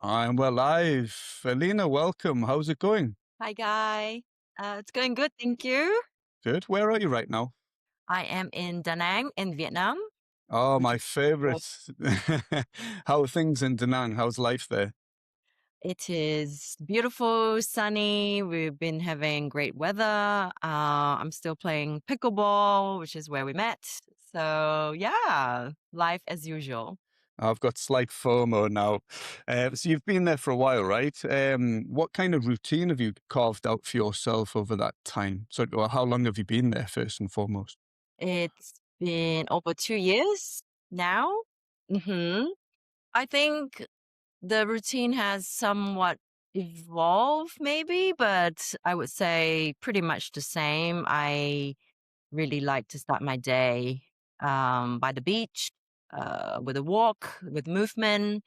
I'm well live. Elina, welcome. How's it going? Hi, Guy. It's going good, thank you. Good. Where are you right now? I am in Da Nang in Vietnam, Oh, which my is favorite. How are things in Da Nang? How's life there? it is beautiful, sunny. We've been having great weather. I'm still playing pickleball, which is where we met. So yeah, life as usual. I've got slight FOMO now. So you've been there for a while, right? What kind of routine have you carved out for yourself over that time? So, well, how long have you been there, first and foremost? It's been over 2 years now. hmm I think the routine has somewhat evolved, maybe, but I would say pretty much the same. I really like to start my day by the beach, with a walk, with movement.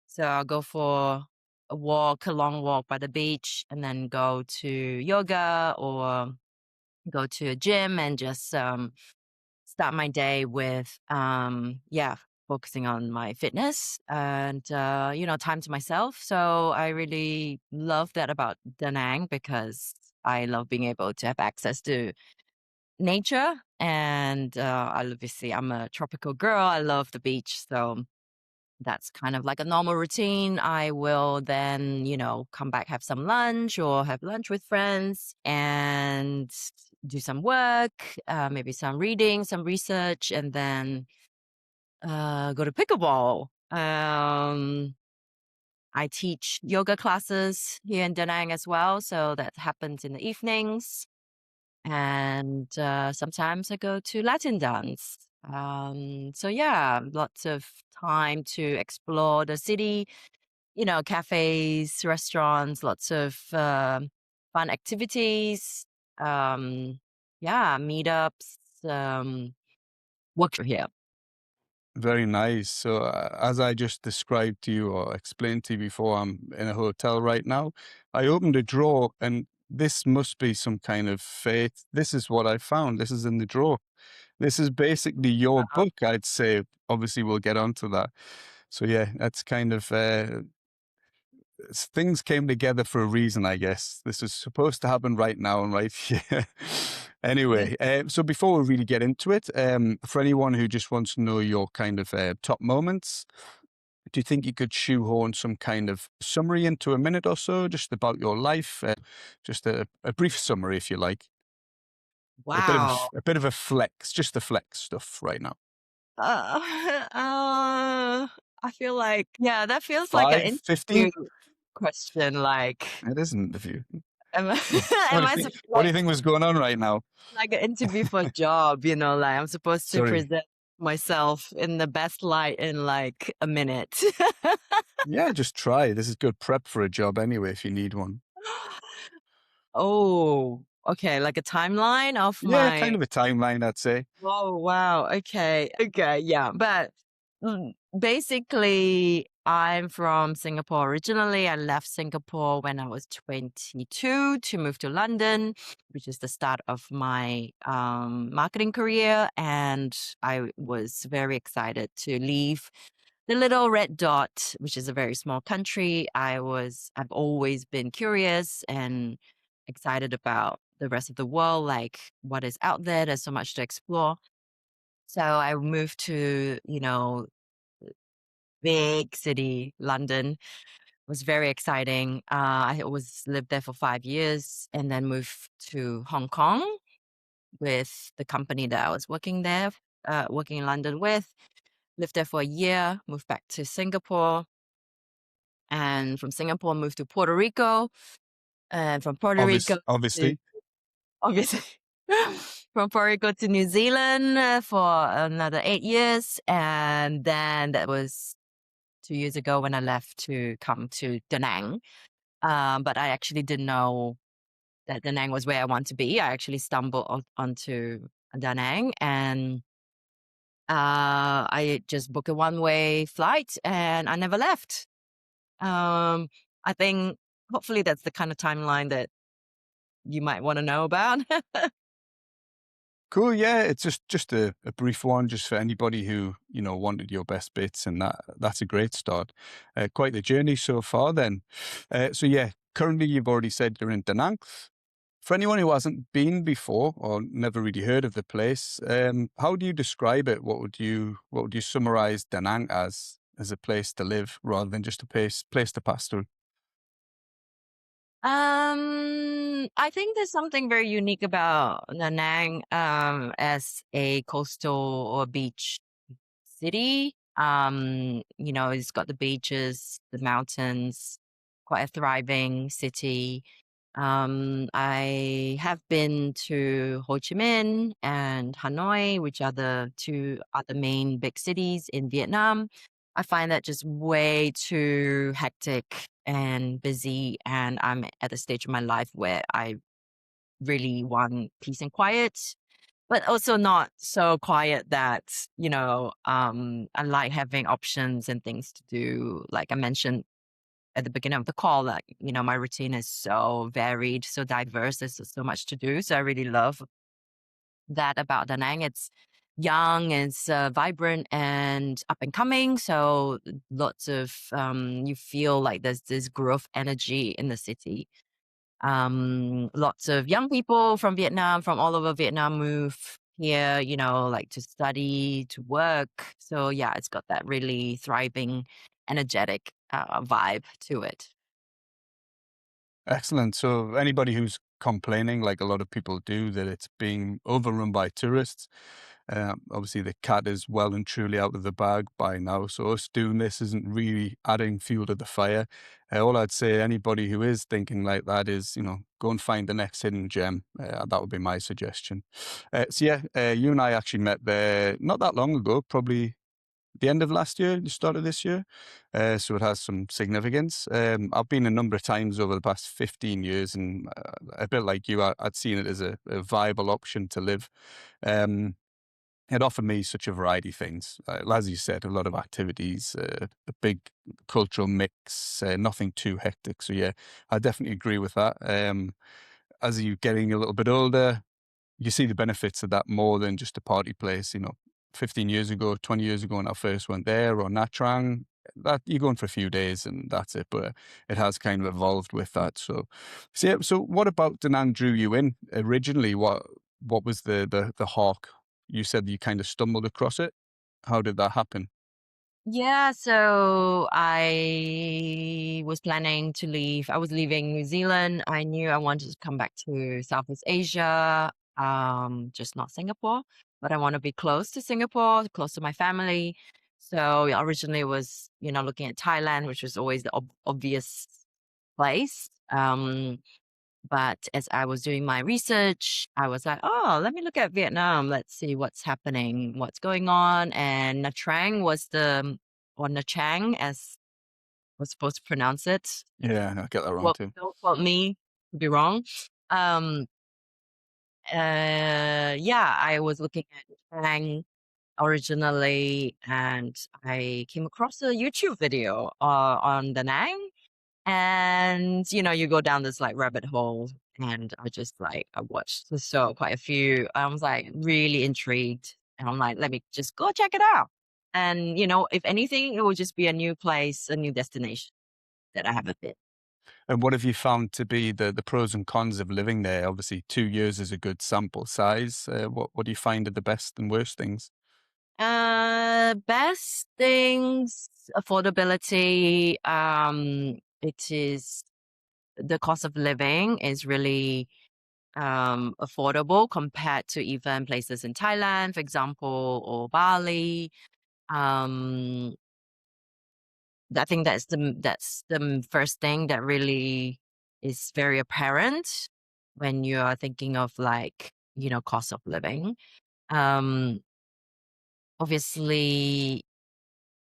So I'll go for a walk, a long walk by the beach, and then go to yoga or go to a gym and just start my day with yeah, focusing on my fitness and time to myself. So I really love that about Da Nang because I love being able to have access to nature. And obviously, I'm a tropical girl. I love the beach. So that's kind of like a normal routine. I will then, come back, have some lunch or have lunch with friends and do some work, maybe some reading, some research, and then go to pickleball. I teach yoga classes here in Da Nang as well. So that happens in the evenings. And sometimes I go to Latin dance. So yeah, lots of time to explore the city, cafes, restaurants, lots of fun activities. Um, yeah, meetups, work here. Very nice. So, as I just described to you or explained to you before, I'm in a hotel right now. I opened a drawer and this must be some kind of fate. This is what I found. This is in the drawer. This is basically your Wow. book, I'd say. Obviously, we'll get onto that. So, yeah, that's kind of things came together for a reason, I guess. This is supposed to happen right now and right here. Anyway, so before we really get into it, for anyone who just wants to know your kind of top moments, do you think you could shoehorn some kind of summary into a minute or so, just about your life? Just a brief summary, if you like. Wow. A bit of a flex, just the flex stuff right now. Uh, I feel like, yeah, that feels like an 5, interview 15? question. Like, It isn't a few. am I, What do am you I think? What do you think was going on right now? like an interview for a job, like I'm supposed to Sorry. present myself in the best light in like a minute. Yeah, just try. This is good prep for a job anyway, if you need one. Oh, okay. Like a timeline of Yeah, kind my. of a timeline, I'd say. Oh, wow. Okay. Okay. Yeah. But basically, I'm from Singapore originally. I left Singapore when I was 22 to move to London, which is the start of my marketing career. And I was very excited to leave the little red dot, which is a very small country. I've always been curious and excited about the rest of the world, like what is out there. There's so much to explore. So I moved to, big city, London. It was very exciting. I was lived there for 5 years and then moved to Hong Kong with the company that I was working in London with. Lived there for a year, moved back to Singapore, and from Singapore moved to Puerto Rico, and from Puerto Rico to Obviously. obviously from Puerto Rico to New Zealand for another 8 years, and then that was 2 years ago when I left to come to Da Nang. But I actually didn't know that Da Nang was where I want to be. I actually stumbled onto Da Nang and I just booked a one-way flight and I never left. Um, I think hopefully that's the kind of timeline that you might want to know about. Cool. Yeah, it's just a brief one, just for anybody who wanted your best bits, and that's a great start. Quite the journey so far, then. So yeah, currently you've already said you're in Da Nang. For anyone who hasn't been before or never really heard of the place, how do you describe it? What would you summarize Da Nang as a place to live rather than just a place to pass through? I think there's something very unique about Da Nang as a coastal or beach city. It's got the beaches, the mountains, quite a thriving city. I have been to Ho Chi Minh and Hanoi, which are the two other main big cities in Vietnam. I find that just way too hectic and busy, and I'm at the stage of my life where I really want peace and quiet, but also not so quiet that, I like having options and things to do. Like I mentioned at the beginning of the call, like, my routine is so varied, so diverse. There's so much to do. So I really love that about Da Nang. It's young, it's vibrant and up and coming. So lots of, you feel like there's this growth energy in the city. Lots of young people from Vietnam, from all over Vietnam move here, like to study, to work. So yeah, it's got that really thriving, energetic vibe to it. Excellent. So anybody who's complaining, like a lot of people do, that it's being overrun by tourists, obviously the cat is well and truly out of the bag by now. So us doing this isn't really adding fuel to the fire. All I'd say, anybody who is thinking like that is, go and find the next hidden gem. That would be my suggestion. So yeah, you and I actually met there not that long ago, probably the end of last year, the start of this year. So it has some significance. I've been a number of times over the past 15 years, and a bit like you, I'd seen it as a viable option to live. Um, it offered me such a variety of things. As you said, a lot of activities, a big cultural mix, nothing too hectic. So yeah, I definitely agree with that. As you're getting a little bit older, you see the benefits of that more than just a party place. 15 years ago, 20 years ago when I first went there, or Nha Trang, that you're going for a few days and that's it. But it has kind of evolved with that. So yeah, so what about Da Nang drew you in originally? What was the hawk? You said you kind of stumbled across it. How did that happen? Yeah, so I was planning to leave. I was leaving New Zealand. I knew I wanted to come back to Southeast Asia, just not Singapore, but I want to be close to Singapore, close to my family. So yeah, originally was, looking at Thailand, which was always the obvious place. But as I was doing my research, I was like, oh, let me look at Vietnam. Let's see what's happening, what's going on. And Nha Trang was or Nha Trang, as was supposed to pronounce it. Yeah, I get that wrong Well, too. don't quote me to be wrong. Um, yeah, I was looking at Nha Trang originally, and I came across a YouTube video on Da Nang. And, you go down this like rabbit hole, and I watched quite a few. I was like really intrigued, and I'm like, let me just go check it out. And, if anything, it will just be a new place, a new destination that I haven't been. And what have you found to be the pros and cons of living there? Obviously, 2 years is a good sample size. What do you find are the best and worst things? Best things, affordability. It is the cost of living is really affordable compared to even places in Thailand, for example, or Bali. Um, I think that's the first thing that really is very apparent when you are thinking of like, cost of living. Um, Obviously,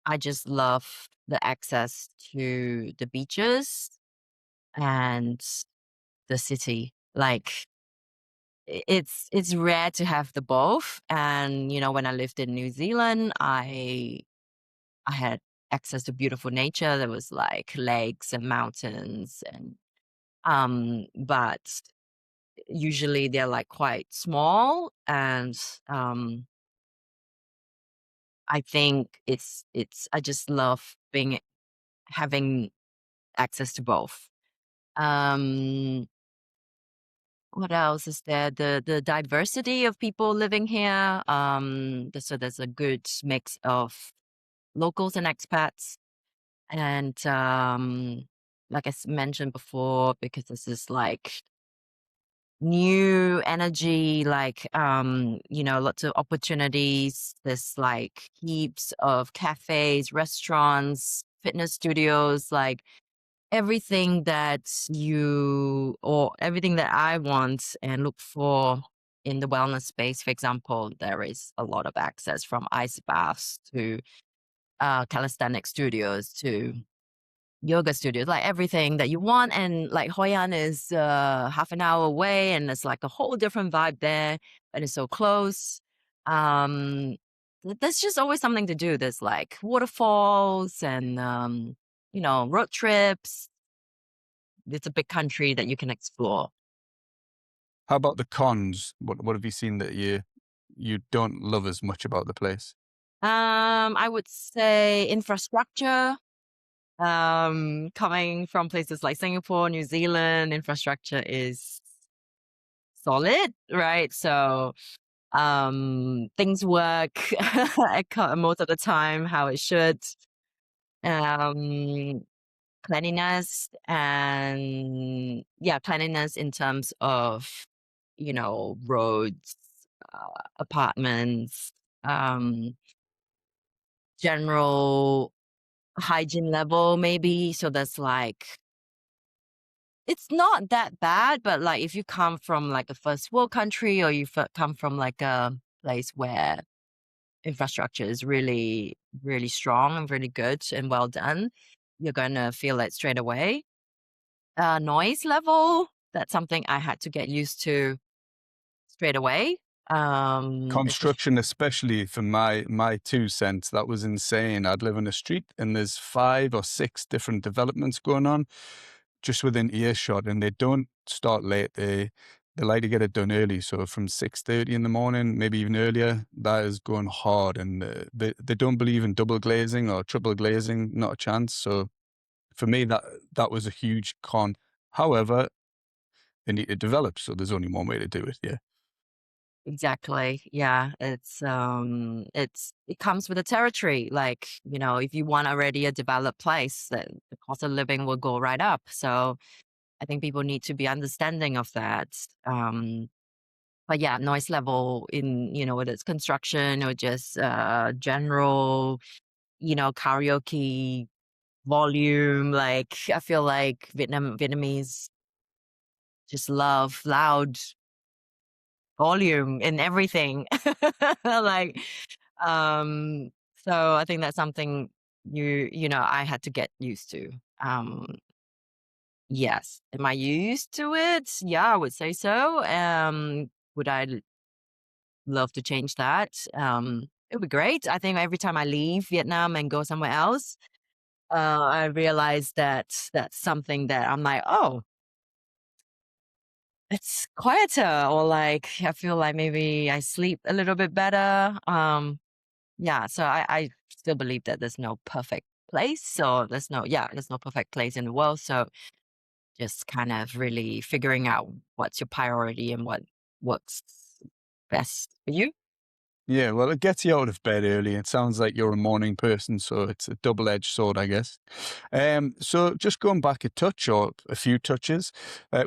I just love the access to the beaches and the city. Like it's rare to have the both. And when I lived in New Zealand, I had access to beautiful nature. There was like lakes and mountains, and but usually they're like quite small, and um, I think it's I just love being having access to both. Um, what else is there? The diversity of people living here. So there's a good mix of locals and expats, and like mentioned before, because this is like new energy, like lots of opportunities. There's like heaps of cafes, restaurants, fitness studios, like everything that everything that I want and look for in the wellness space. For example, there is a lot of access, from ice baths to calisthenic studios to yoga studios, like everything that you want. And like Hoi An is half an hour away, and it's like a whole different vibe there, and it's so close. Um, there's just always something to do. There's like waterfalls and road trips. It's a big country that you can explore. How about the cons? What have you seen that you don't love as much about the place? I would say infrastructure. Coming from places like Singapore, New Zealand, infrastructure is solid, right? So things work most of the time how it should. Um, cleanliness, and yeah, cleanliness in terms of roads, apartments, um, general hygiene level, maybe. So that's like, it's not that bad, but like if you come from like a first world country, or you come from like a place where infrastructure is really, really strong and really good and well done, you're gonna feel it straight away. Noise level, that's something I had to get used to straight away. Especially, Construction, especially for my 2 cents, that was insane. I'd live on a street and there's 5 or 6 different developments going on just within earshot, and they don't start late. They like to get it done early. So from 6:30 in the morning, maybe even earlier, that is going hard. And they don't believe in double glazing or triple glazing, not a chance. So for me, that was a huge con. However, they need to develop, so there's only one way to do it. Yeah. exactly. Yeah. It comes with the territory. Like, if you want already a developed place, then the cost of living will go right up. So I think people need to be understanding of that. Um, but yeah, noise level in, whether it's construction or just general, karaoke volume. Like, I feel like Vietnamese just love loud volume in everything. Like, um, so I think that's something I had to get used to. Um, yes. Am I used to it? Yeah, I would say so. Would I love to change that? It would be great. I think every time I leave Vietnam and go somewhere else, I realize that that's something that I'm like, oh, it's quieter, or like I feel like maybe I sleep a little bit better. Yeah, so I still believe that there's no perfect place, or there's no perfect place in the world. So just kind of really figuring out what's your priority and what works best for you. Yeah, well, it gets you out of bed early. It sounds like you're a morning person, so it's a double-edged sword, I guess. So just going back a touch or a few touches,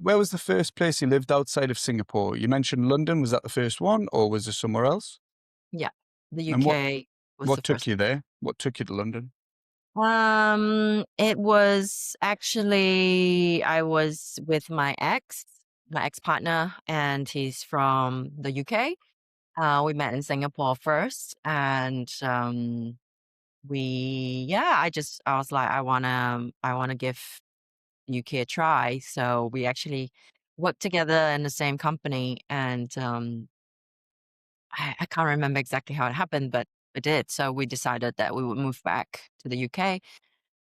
where was the first place you lived outside of Singapore? You mentioned London. Was that the first one, or was there somewhere else? Yeah, the And UK was the what took first. you there? What took you to London? It was actually, I was with my ex partner, and he's from the UK. We met in Singapore first, and I was like, I wanna give UK a try. So we actually worked together in the same company, and I can't remember exactly how it happened, but it did. So we decided that we would move back to the UK,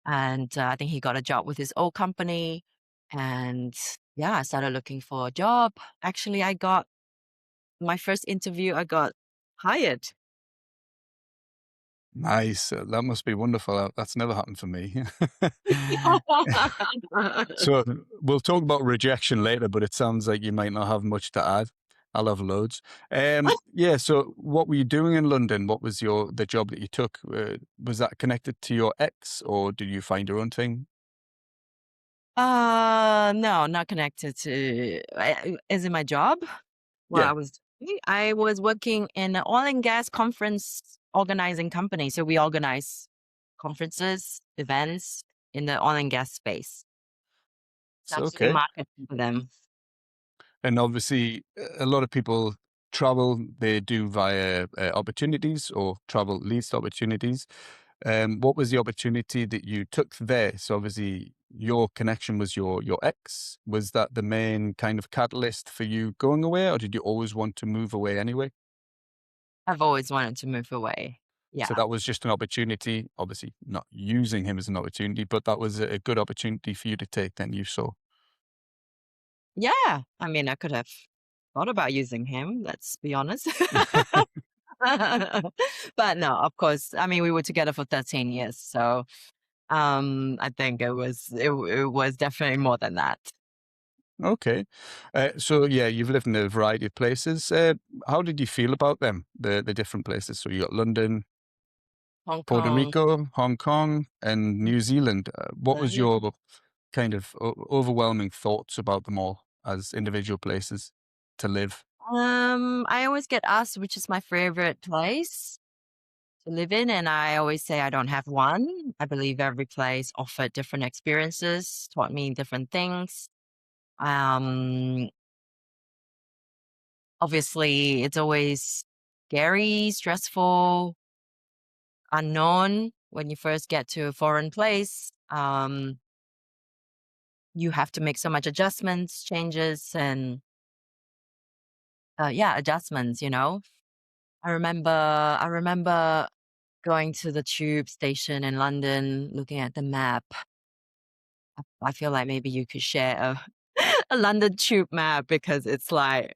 and I think he got a job with his old company, and yeah, I started looking for a job. Actually, I got my first interview, I got hired. Nice. That must be wonderful. That's never happened for me. So we'll talk about rejection later, but it sounds like you might not have much to add. I'll have loads. Yeah. So what were you doing in London? What was the job that you took? Was that connected to your ex, or did you find your own thing? No, not connected to is it my job? Well, Yeah. I was working in an oil and gas conference organizing company. So we organize conferences, events in the oil and gas space. So I So was doing okay. marketing for them. And obviously, a lot of people travel. They do via opportunities, or travel leads to opportunities. What was the opportunity that you took there? So obviously, your connection was your ex. Was that the main kind of catalyst for you going away, or did you always want to move away anyway? I've always wanted to move away. So Yeah. that was just an opportunity. Obviously, not using him as an opportunity, but that was a good opportunity for you to take. Then you saw. Yeah. I mean, I could have thought about using him, let's be honest. But no, of course. I mean, we were together for 13 years. So I think it was definitely more than that. Okay. So yeah, you've lived in a variety of places. How did you feel about them, the different places? So you got London, Hong Puerto Kong. Rico, Hong Kong, and New Zealand. What was Yeah. your kind of overwhelming thoughts about them all as individual places to live? I always get asked which is my favorite place to live in, and I always say I don't have one. I believe every place offered different experiences, taught me different things. Um, Obviously, it's always scary, stressful, unknown when you first get to a foreign place. You have to make so much adjustments, changes, and yeah, adjustments. I remember going to the tube station in London, looking at the map. I feel like maybe you could share a, a London tube map because it's like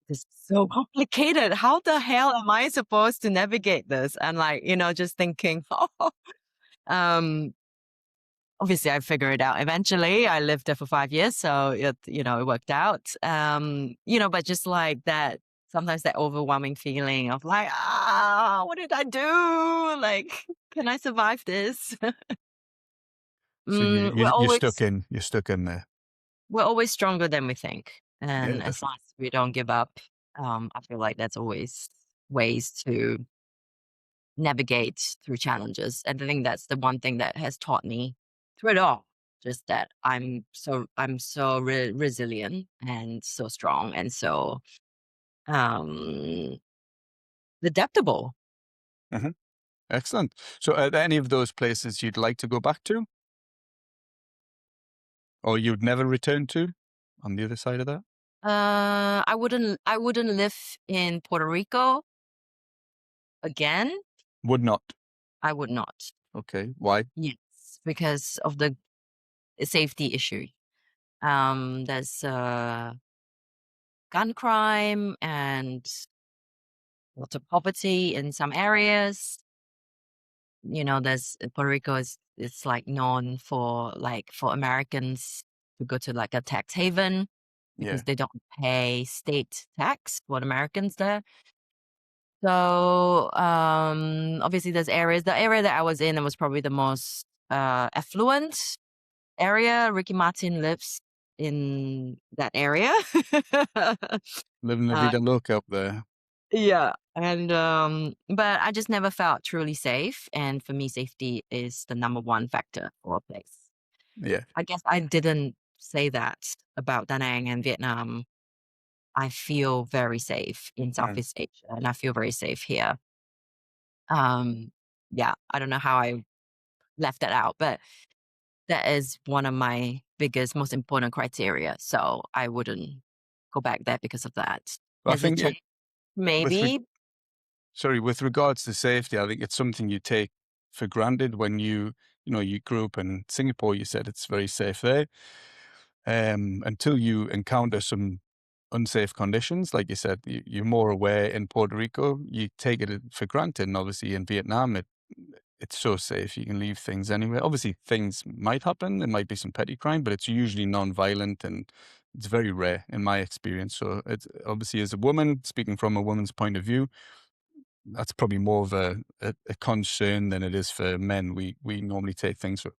it's so complicated. How the hell am I supposed to navigate this? And like, just thinking, um, obviously I figured it out eventually. I lived there for 5 years, so it worked out. But just like that, sometimes that overwhelming feeling of like, what did I do? Like, can I survive this? So you, We're you you're stuck always in you're stuck in there. we're always stronger than we think, Yeah, and as long definitely. as we don't give up, I feel like that's always ways to navigate through challenges. And I think that's the one thing that has taught me through it all. Just that I'm so resilient and so strong and so um adaptable. Hmm. Excellent. So are there any of those places you'd like to go back to, or you'd never return to, on the other side of that? I wouldn't live in Puerto Rico again. Would not. I would not. Okay. Why? Yes, because of the safety issue. There's gun crime and lots of poverty in some areas. There's Puerto Rico is it's like known for Americans to go to like a tax haven Yeah. because they don't pay state tax for Americans there. So obviously there's areas. The area that I was in was probably the most affluent area. Ricky Martin lives in that area. Living la uh, vida loca up there. Yeah. And but I just never felt truly safe. And for me, safety is the number one factor for a place. Yeah. I guess I didn't say that about Da Nang and Vietnam. I feel very safe in Uh, Southeast Asia and I feel very safe here. Um, yeah, I don't know how I left that out, but that is one of my biggest, most important criteria. So I wouldn't go back there because of that. but I Has it think changed? with Maybe. with regards to safety, I think it's something you take for granted when you grew up in Singapore. You said it's very safe there. until you encounter some unsafe conditions. Like you said, you're more aware in Puerto Rico, you take it for granted. And obviously in Vietnam, it's so safe. You can leave things anywhere. Obviously, things might happen. There might be some petty crime, but it's usually non-violent and it's very rare in my experience. So it's obviously, as a woman, speaking from a woman's point of view, that's probably more of a concern than it is for men. We normally take things for,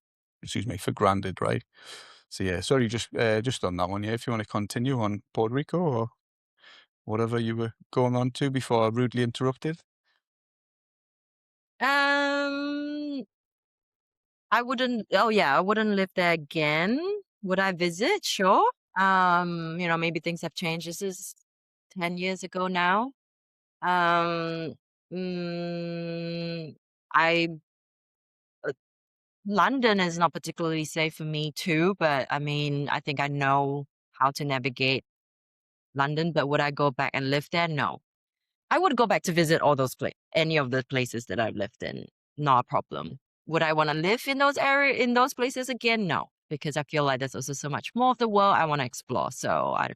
excuse me, for granted, right? So yeah, sorry, just on that one. Yeah, if you want to continue on Puerto Rico or whatever you were going on to before I rudely interrupted. Um, I wouldn't. Oh yeah, I wouldn't live there again. Would I visit? Sure. Maybe things have changed. This is 10 years ago now. Um, mm, I London is not particularly safe for me too, but I mean, I think I know how to navigate London. But would I go back and live there? No. I would go back to visit all those any of the places that I've lived in. Not a problem. Would I want to live in those places again? No, because I feel like there's also so much more of the world I want to explore. So I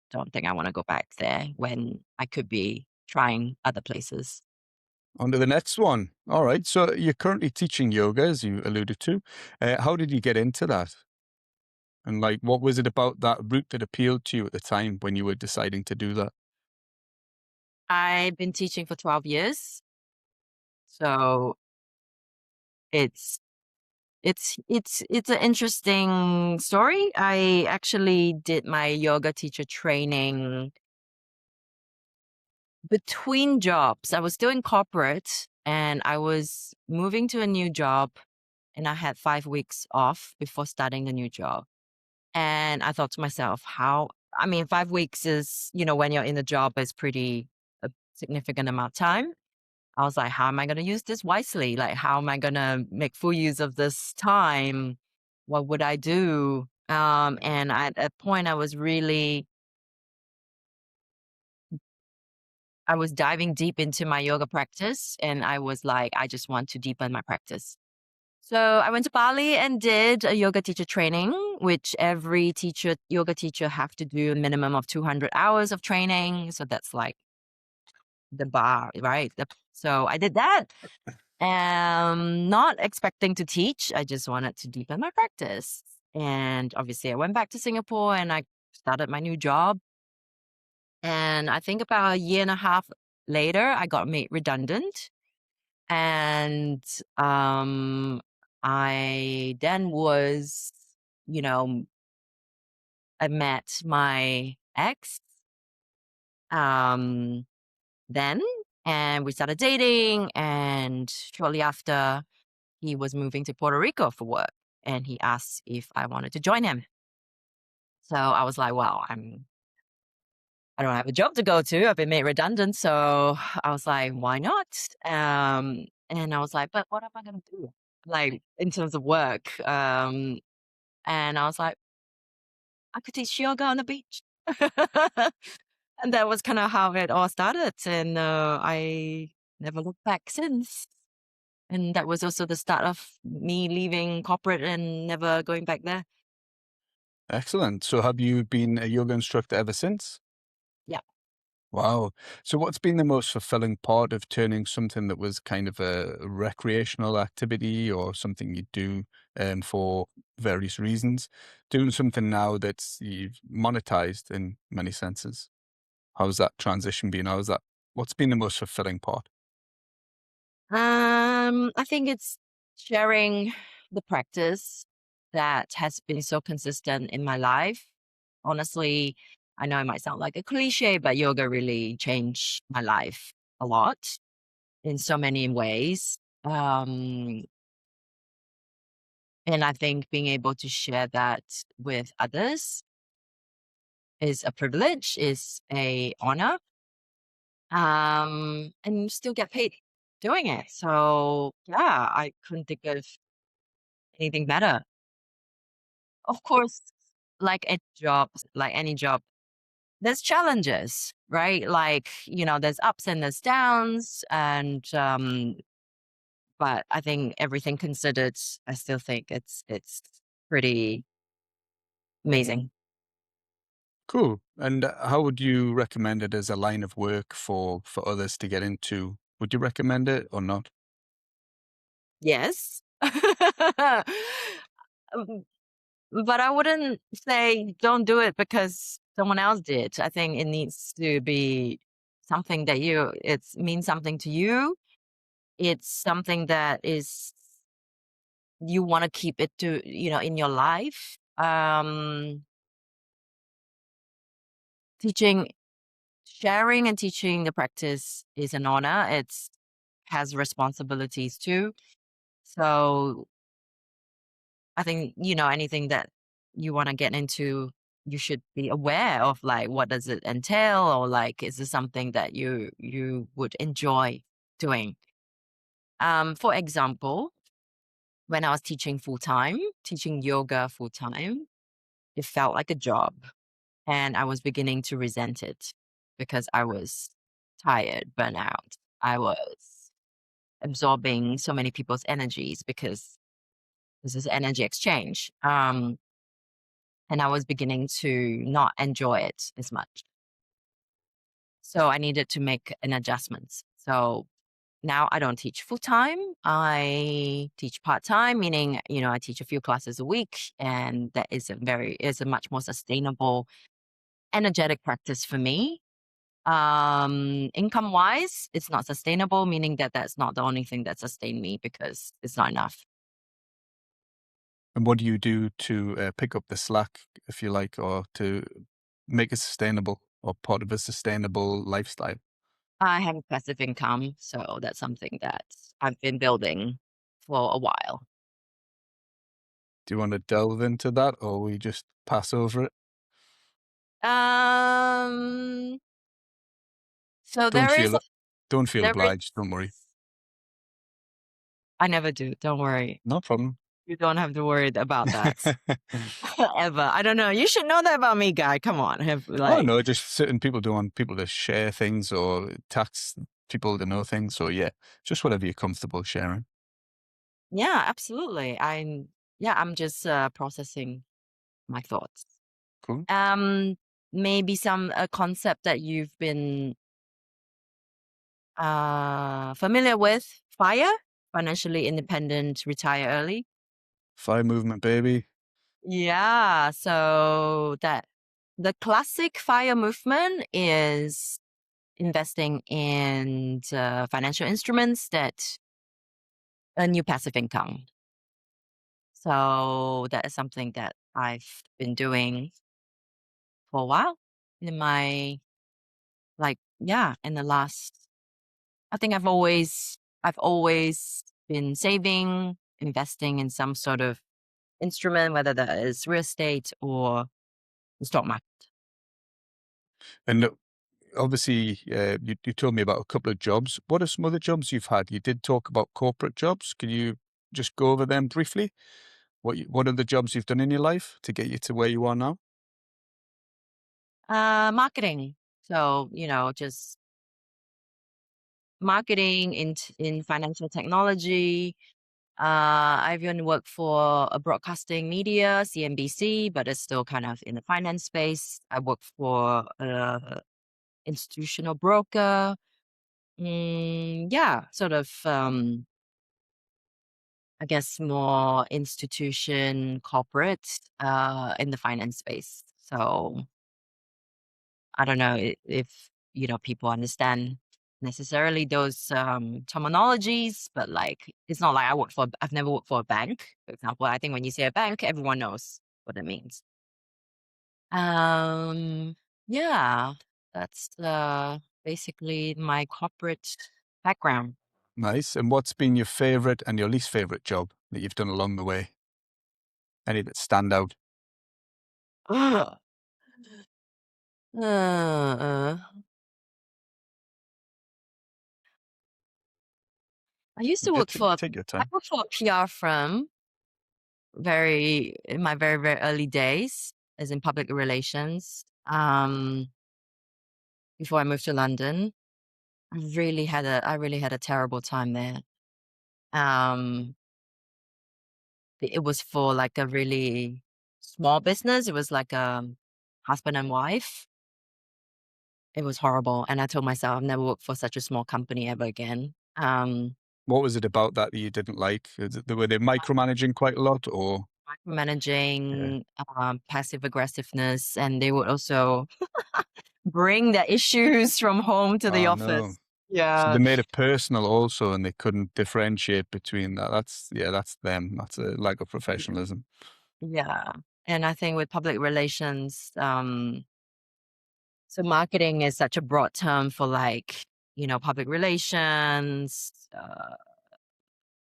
don't think I want to go back there when I could be trying other places. On to the next one. All right. So you're currently teaching yoga, as you alluded to. How did you get into that? And like, what was it about that route that appealed to you at the time when you were deciding to do that? I've been teaching for 12 years, so it's it's an interesting story. I actually did my yoga teacher training between jobs. I was still in corporate and I was moving to a new job and I had 5 weeks off before starting the new job. And I thought to myself, I mean, 5 weeks is, when you're in the job is pretty a significant amount of time. I was like, how am I going to use this wisely? Like, how am I going to make full use of this time? What would I do? And at that point, I was diving deep into my yoga practice and I was like, I just want to deepen my practice. So I went to Bali and did a yoga teacher training, which every yoga teacher have to do a minimum of 200 hours of training. So that's like the bar, right? So I did that. Not expecting to teach. I just wanted to deepen my practice. And obviously I went back to Singapore and I started my new job. And I think about a year and a half later, I got made redundant. And I then you know, I met my ex um, then, and we started dating. And shortly after, he was moving to Puerto Rico for work, and he asked if I wanted to join him. So I was like, well, I don't have a job to go to. I've been made redundant. So I was like, why not? And I was like, but what am I going to do? Like in terms of work. And I was like, I could teach yoga on the beach. And that was kind of how it all started. And I never looked back since. And that was also the start of me leaving corporate and never going back there. Excellent. So have you been a yoga instructor ever since? Yeah. Wow. So what's been the most fulfilling part of turning something that was kind of a recreational activity or something you do for various reasons, doing something now that's you've monetized in many senses? How's that transition been? What's been the most fulfilling part? I think it's sharing the practice that has been so consistent in my life. Honestly, I know it might sound like a cliche, but yoga really changed my life a lot in so many ways. And I think being able to share that with others is a privilege, is a honor, and you still get paid doing it. So yeah, I couldn't think of anything better. Of course, like any job, there's challenges, right? Like, there's ups and there's downs. And but I think everything considered, I still think it's pretty amazing. Cool. And how would you recommend it as a line of work for others to get into? Would you recommend it or not? Yes. Um, but I wouldn't say don't do it because someone else did. I think it needs to be something that it means something to you. It's something that is you want to keep it to, in your life. Teaching, sharing and teaching the practice is an honor. It's has responsibilities too. So I think, anything that you want to get into, you should be aware of like what does it entail, or like is this something that you would enjoy doing. For example, when I was teaching full time, teaching yoga full time, it felt like a job. And I was beginning to resent it because I was tired, burnout. I was absorbing so many people's energies because this is energy exchange. And I was beginning to not enjoy it as much. So I needed to make an adjustment. So now I don't teach full time. I teach part time, meaning, I teach a few classes a week, and that is a much more sustainable, energetic practice for me. Income wise, it's not sustainable, meaning that that's not the only thing that sustained me because it's not enough. And what do you do to pick up the slack, if you like, or to make it sustainable or part of a sustainable lifestyle? I have a passive income, so that's something that I've been building for a while. Do you want to delve into that, or we just pass over it? Um, so Don't there is, feel don't feel there is, obliged. Don't worry. I never do. Don't worry. No problem. You don't have to worry about that ever. I don't know. You should know that about me, guy. Come on. Have Oh like, no, just certain people don't want people to share things or tax people to know things. So yeah, just whatever you're comfortable sharing. yeah, absolutely. I'm just processing my thoughts. Cool. Um, Maybe some a concept that you've been familiar with: FIRE, financially independent, retire early. Fire movement, baby. Yeah, so that the classic FIRE movement is investing in financial instruments that earn you passive income. So that is something that I've been doing for a while in my in the last. I think I've always been saving, investing in some sort of instrument, whether that is real estate or the stock market. And obviously, you told me about a couple of jobs. What are some other jobs you've had? You did talk about corporate jobs. Can you just go over them briefly? What are the jobs you've done in your life to get you to where you are now? Marketing. So, just marketing in financial technology. I've even worked for a broadcasting media, CNBC, but it's still kind of in the finance space. I worked for a institutional broker. Yeah, sort of, I guess more institution, corporate, in the finance space. So I don't know if, people understand necessarily those terminologies, but like, it's not like I've never worked for a bank, for example. I think when you say a bank, everyone knows what it means. Um, yeah, that's basically my corporate background. Nice. And what's been your favorite and your least favorite job that you've done along the way? Any that stand out? Ugh. Uh, uh, I used to Yeah, work for take your I time. worked for a PR firm in my very, very early days as in public relations. Before I moved to London. I really had a terrible time there. Um, it was for like a really small business. It was like husband and wife. It was horrible, and I told myself I've never worked for such a small company ever again. What was it about that you didn't like? Were they micromanaging quite a lot, or yeah? Managing passive aggressiveness, and they would also bring their issues from home to the Oh no. office. So Yeah, they made it personal also, and they couldn't differentiate between that. That's them. That's a lack of professionalism. yeah. And I think with public relations, so marketing is such a broad term for like, public relations,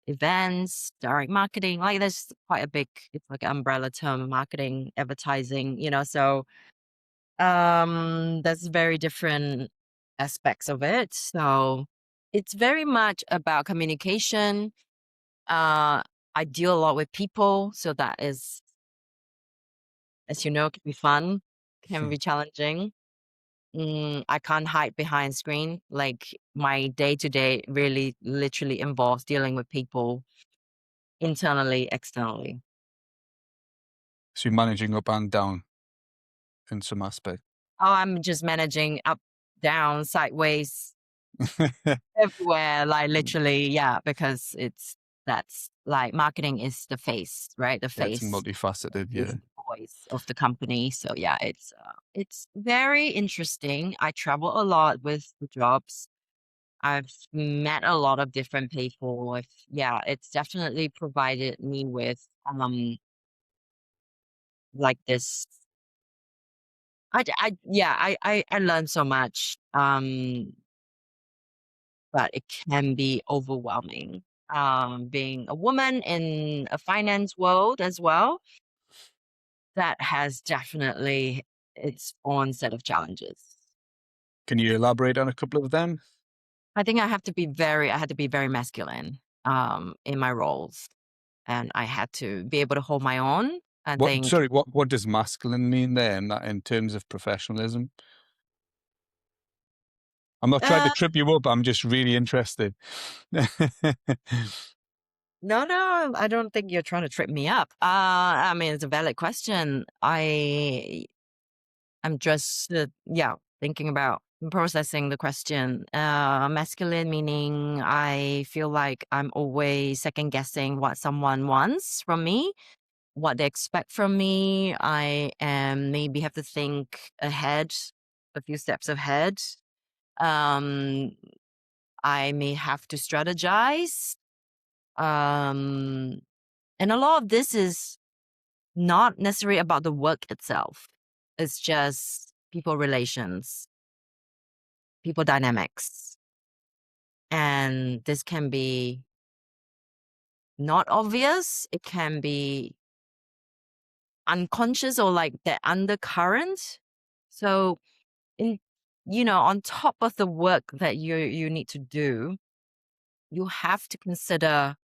events, direct marketing. Like there's quite a big, it's like an umbrella term, marketing, advertising, so there's very different aspects of it. So it's very much about communication. I deal a lot with people, so that is, as you know, can be fun, can be challenging. I can't hide behind screen. Like my day to day really literally involves dealing with people internally, externally. So you're managing up and down in some aspect. Oh, I'm just managing up, down, sideways, everywhere, like Mm. literally, yeah, because that's like marketing is the face, right? The Yeah, it's face multifaceted. is Yeah. the voice of the company. So yeah, it's very interesting. I travel a lot with the jobs. I've met a lot of different people. Yeah, it's definitely provided me with like this. Yeah, I learned so much. But it can be overwhelming. Being a woman in a finance world as well, that has definitely its own set of challenges. Can you elaborate on a couple of them? I think I had to be very masculine in my roles, and I had to be able to hold my own. I What? think Sorry. What does masculine mean there in terms of professionalism? I'm not trying to uh, trip you up. I'm just really interested. no, I don't think you're trying to trip me up. I mean, it's a valid question. I'm just, yeah, thinking about processing the question. Masculine meaning I feel like I'm always second guessing what someone wants from me, what they expect from me. I am maybe have to think ahead, a few steps ahead. Um, I may have to strategize. Um, and a lot of this is not necessarily about the work itself. It's just people relations, people dynamics. And this can be not obvious. It can be unconscious or like the undercurrent. So in on top of the work that you need to do, you have to consider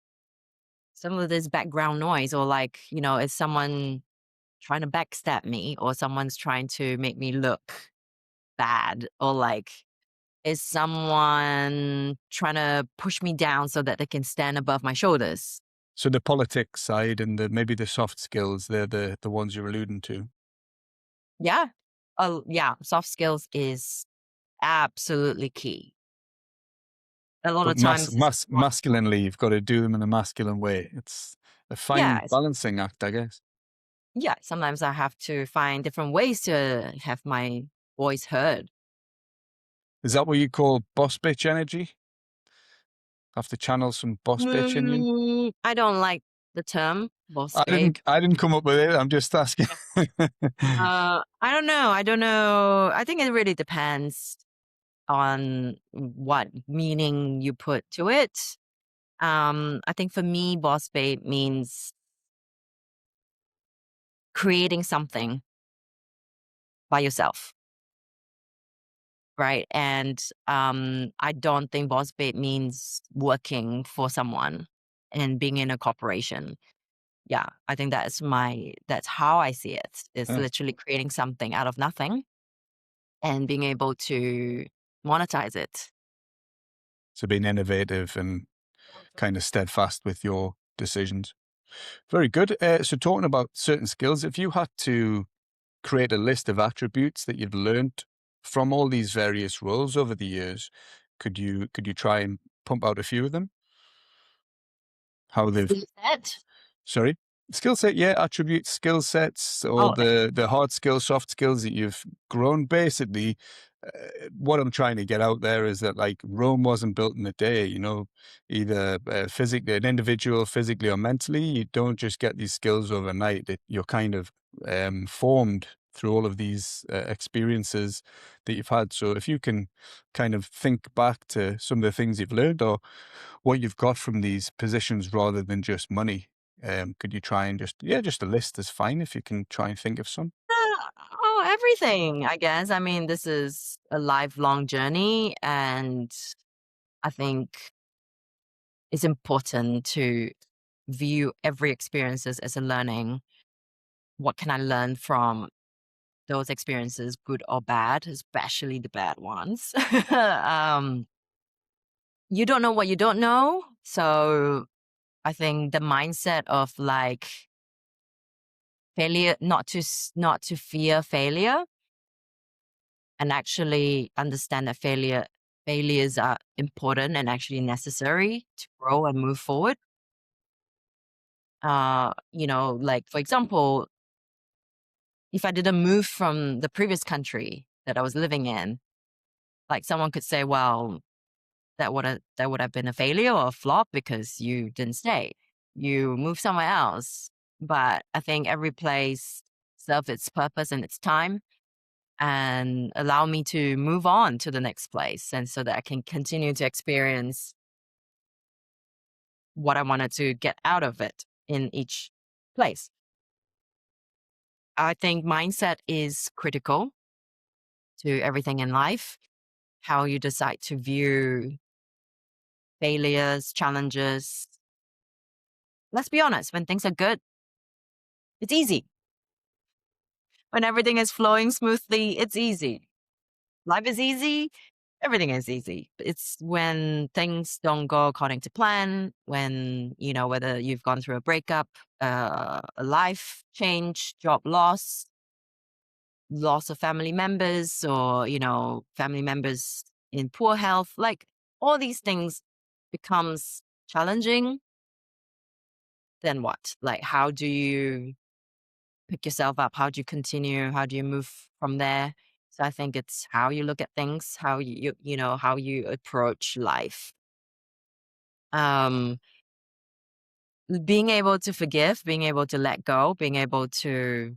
some of this background noise or like, is someone trying to backstab me or someone's trying to make me look bad or like is someone trying to push me down so that they can stand above my shoulders? So the politics side and maybe the soft skills, they're the ones you're alluding to. Yeah. Oh, yeah. Soft skills is absolutely key. A lot But of times it's not, masculinely, you've got to do them in a masculine way. It's a fine yeah. balancing act, I guess. Yeah. Sometimes I have to find different ways to have my voice heard. Is that what you call boss bitch energy? Have to channel some boss bitch in you? I don't like the term boss babe. I didn't come up with it. I'm just asking. I don't know. I don't know. I think it really depends on what meaning you put to it. I think for me, boss babe means creating something by yourself, right? And I don't think boss babe means working for someone and being in a corporation. Yeah, I think that's how I see it. It's Yeah. literally creating something out of nothing and being able to monetize it. So being innovative and kind of steadfast with your decisions. Very good. So talking about certain skills, if you had to create a list of attributes that you've learned from all these various roles over the years, could you try and pump out a few of them? How they've Skill set. Sorry? Skill set, yeah, attributes, skill sets, or Oh, the hard skills, soft skills that you've grown. Basically, what I'm trying to get out there is that like Rome wasn't built in a day, either physically, an individual, physically or mentally. You don't just get these skills overnight. You're kind of formed through all of these experiences that you've had. So if you can kind of think back to some of the things you've learned or what you've got from these positions rather than just money, could you try and just a list is fine if you can try and think of some. everything, I guess. I mean, this is a lifelong journey, and I think it's important to view every experiences as a learning. What can I learn from those experiences, good or bad, especially the bad ones? um, you don't know what you don't know. So I think the mindset of like failure, not to fear failure, and actually understand that failures are important and actually necessary to grow and move forward. Like for example, if I didn't move from the previous country that I was living in, like someone could say, well, that would have been a failure or a flop because you didn't stay. You moved somewhere else. But I think every place serves its purpose and its time, and allow me to move on to the next place, and so that I can continue to experience what I wanted to get out of it in each place. I think mindset is critical to everything in life. How you decide to view failures, challenges. Let's be honest, when things are good, it's easy. When everything is flowing smoothly, it's easy. Life is easy, everything is easy. It's when things don't go according to plan, when, whether you've gone through a breakup, a life change, job loss of family members, or, family members in poor health, like all these things becomes challenging. Then what? Like, how do you pick yourself up? How do you continue? How do you move from there? So I think it's how you look at things, how how you approach life. Um, being able to forgive, being able to let go, being able to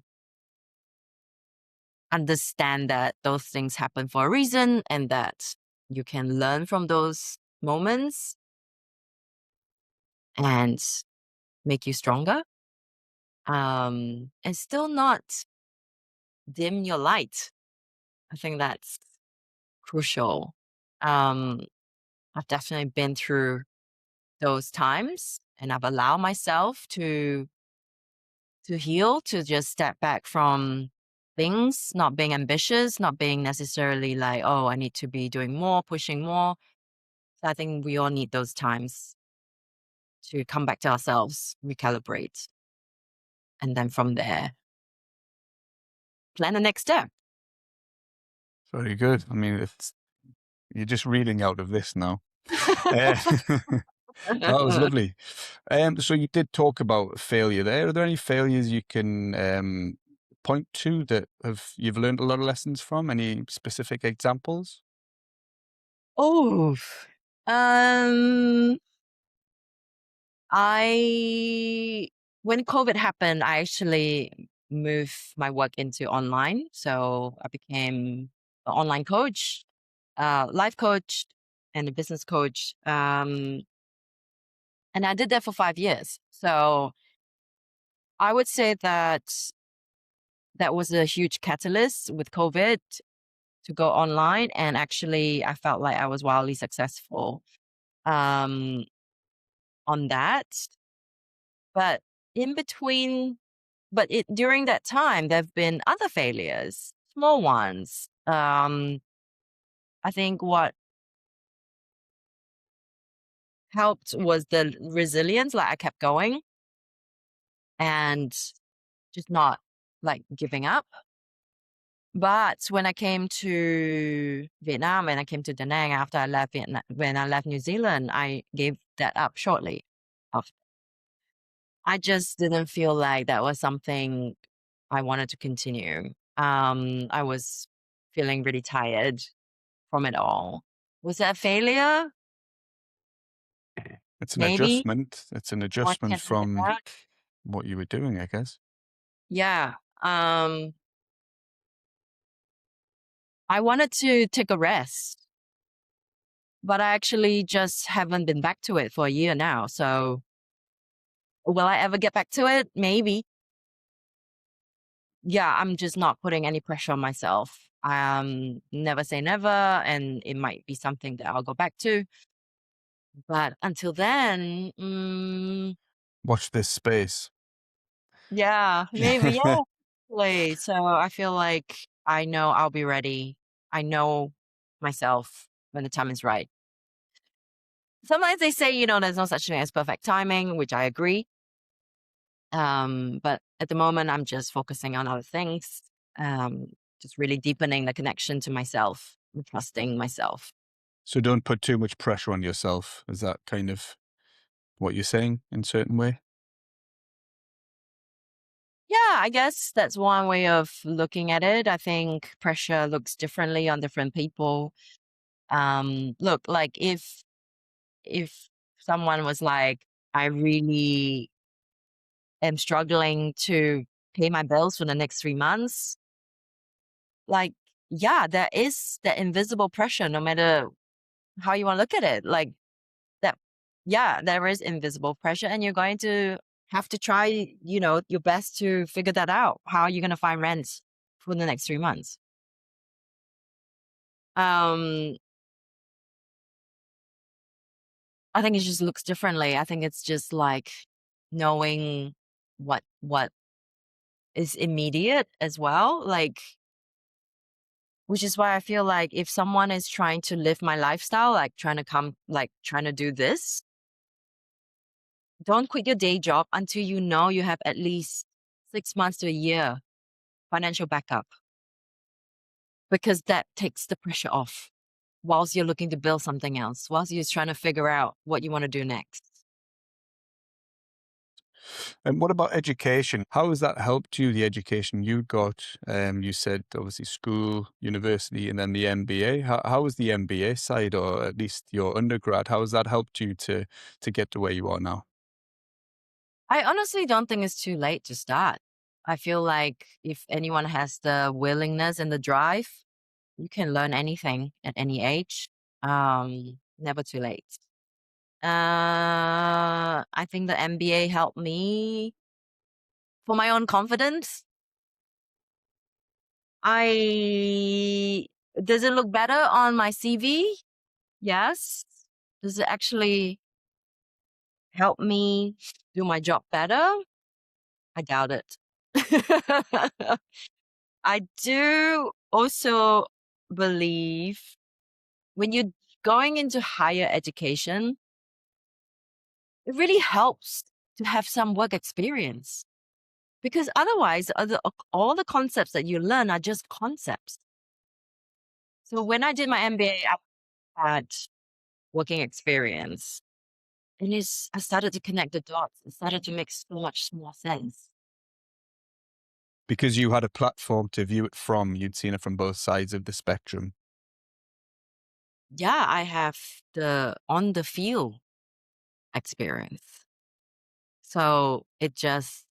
understand that those things happen for a reason, and that you can learn from those moments and make you stronger. And still not dim your light. I think that's crucial. Um, I've definitely been through those times, and I've allowed myself to heal, to just step back from things, not being ambitious, not being necessarily like, oh, I need to be doing more, pushing more. So I think we all need those times to come back to ourselves, recalibrate, and then from there, plan the next step. Very good. I mean, you're just reading out of this now. Uh, that was lovely. So you did talk about failure there. Are there any failures you can point to that you've learned a lot of lessons from? Any specific examples? Oh, um, I when COVID happened, I actually moved my work into online. So I became an online coach, life coach, and a business coach. And I did that for 5 years. So I would say that that was a huge catalyst with COVID to go online. And actually, I felt like I was wildly successful um, on that. But in between, during that time, there have been other failures, small ones. I think what helped was the resilience. Like I kept going. and just not like giving up. But when I came to Vietnam and I came to Da Nang after I left Vietnam, when I left New Zealand, I gave that up shortly. Of- I just didn't feel like that was something I wanted to continue. I was feeling really tired from it all. Was that a failure? It's an Maybe. adjustment. It's an What adjustment can I do from about? what you were doing, I guess. Yeah. I wanted to take a rest, but I actually just haven't been back to it for a year now. So will I ever get back to it? Maybe. Yeah, I'm just not putting any pressure on myself. Never say never, and it might be something that I'll go back to. But until then, Watch this space. yeah, maybe, yeah. So I feel like I know I'll be ready. I know myself when the time is right. Sometimes they say, there's no such thing as perfect timing, which I agree. But at the moment, I'm just focusing on other things, um, just really deepening the connection to myself and trusting myself. So don't put too much pressure on yourself. Is that kind of what you're saying in a certain way? Yeah, I guess that's one way of looking at it. I think pressure looks differently on different people. Look, like if someone was like, I really am struggling to pay my bills for the next 3 months, like, yeah, there is that invisible pressure no matter how you want to look at it. Like that, yeah, there is invisible pressure, and you're going to have to try, your best to figure that out. How are you going to find rent for the next 3 months? Um, I think it just looks differently. I think it's just like knowing what is immediate as well. Like, which is why I feel like if someone is trying to live my lifestyle, like trying to do this, don't quit your day job until you know you have at least 6 months to a year financial backup, because that takes the pressure off whilst you're looking to build something else, whilst you're trying to figure out what you want to do next. And what about education? How has that helped you, the education you got? You said obviously school, university, and then the MBA. How was the MBA side, or at least your undergrad? How has that helped you to get to where you are now? I honestly don't think it's too late to start. I feel like if anyone has the willingness and the drive, you can learn anything at any age. Never too late. I think the MBA helped me for my own confidence. I Does it look better on my CV? Yes. Does it actually help me do my job better? I doubt it. I do also believe when you're going into higher education, it really helps to have some work experience, because otherwise, all the concepts that you learn are just concepts. So when I did my MBA, I had working experience, and I started to connect the dots. It started to make so much more sense. Because you had a platform to view it from, you'd seen it from both sides of the spectrum. Yeah, I have the on the field experience. So it just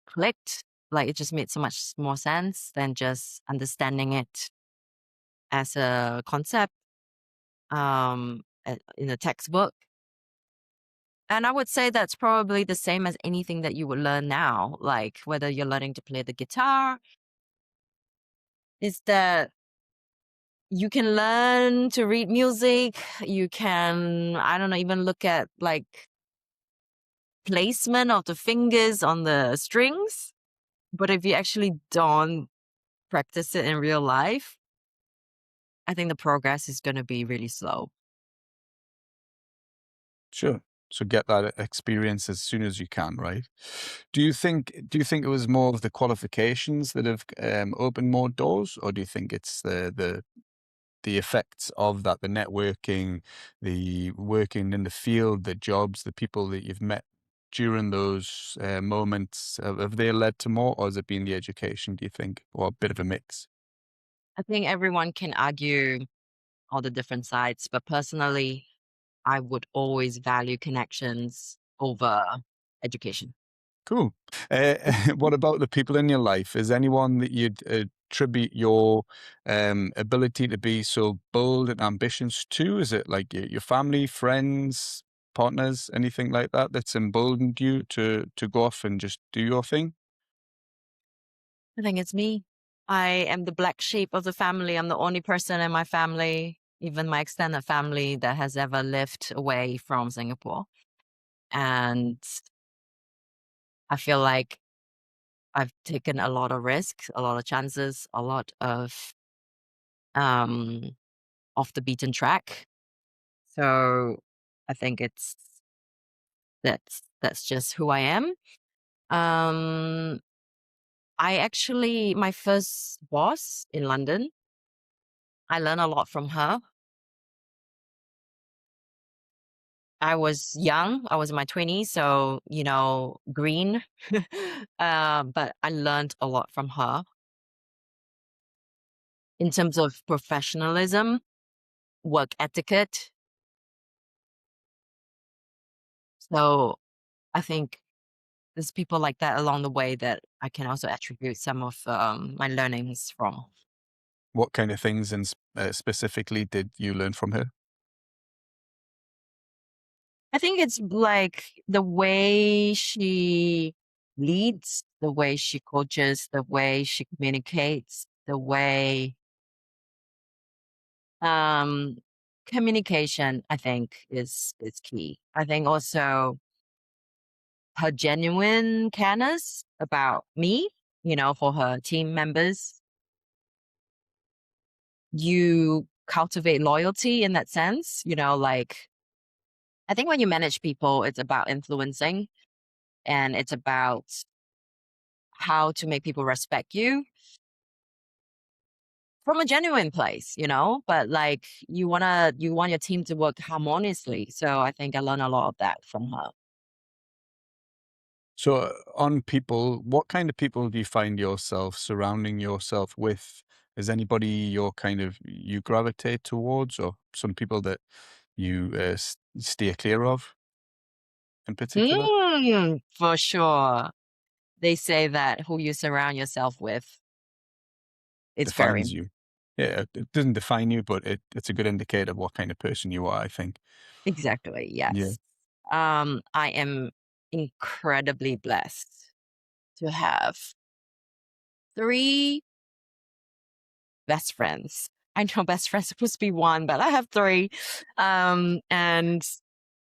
clicked. Like it just made so much more sense than just understanding it as a concept in a textbook. And I would say that's probably the same as anything that you would learn now, like whether you're learning to play the guitar, is that you can learn to read music. You can, I don't know, even look at like placement of the fingers on the strings. But if you actually don't practice it in real life, I think the progress is going to be really slow. Sure. So get that experience as soon as you can, right? Do you think it was more of the qualifications that have opened more doors, or do you think it's the effects of that, the networking, the working in the field, the jobs, the people that you've met during those moments? Have they led to more, or has it been the education, do you think, or a bit of a mix? I think everyone can argue all the different sides, but personally, I would always value connections over education. Cool. What about the people in your life? Is anyone that you'd attribute your ability to be so bold and ambitious to? Is it like your family, friends, partners, anything like that that's emboldened you to go off and just do your thing? I think it's me. I am the black sheep of the family. I'm the only person in my family, even my extended family, that has ever lived away from Singapore. And I feel like I've taken a lot of risks, a lot of chances, a lot of um off the beaten track. So I think that's just who I am. Um I actually my first boss in London, I learned a lot from her. I was young. I was in my 20s, so, green. But I learned a lot from her in terms of professionalism, work etiquette. So I think there's people like that along the way that I can also attribute some of my learnings from. What kind of things and specifically did you learn from her? I think it's like the way she leads, the way she coaches, the way she communicates, the way Um, communication, I think, is key. I think also her genuine careness about me, for her team members. You cultivate loyalty in that sense, like I think when you manage people, it's about influencing and it's about how to make people respect you from a genuine place, but like you want your team to work harmoniously. So I think I learned a lot of that from her. So, on people, what kind of people do you find yourself surrounding yourself with? Is anybody you gravitate towards, or some people that you steer clear of in particular? For sure. They say that who you surround yourself with, it's Defines very you. Yeah, it doesn't define you, but it's a good indicator of what kind of person you are, I think. exactly, Yeah. yes. I am incredibly blessed to have 3 best friends. I know best friends supposed to be 1, but I have 3. And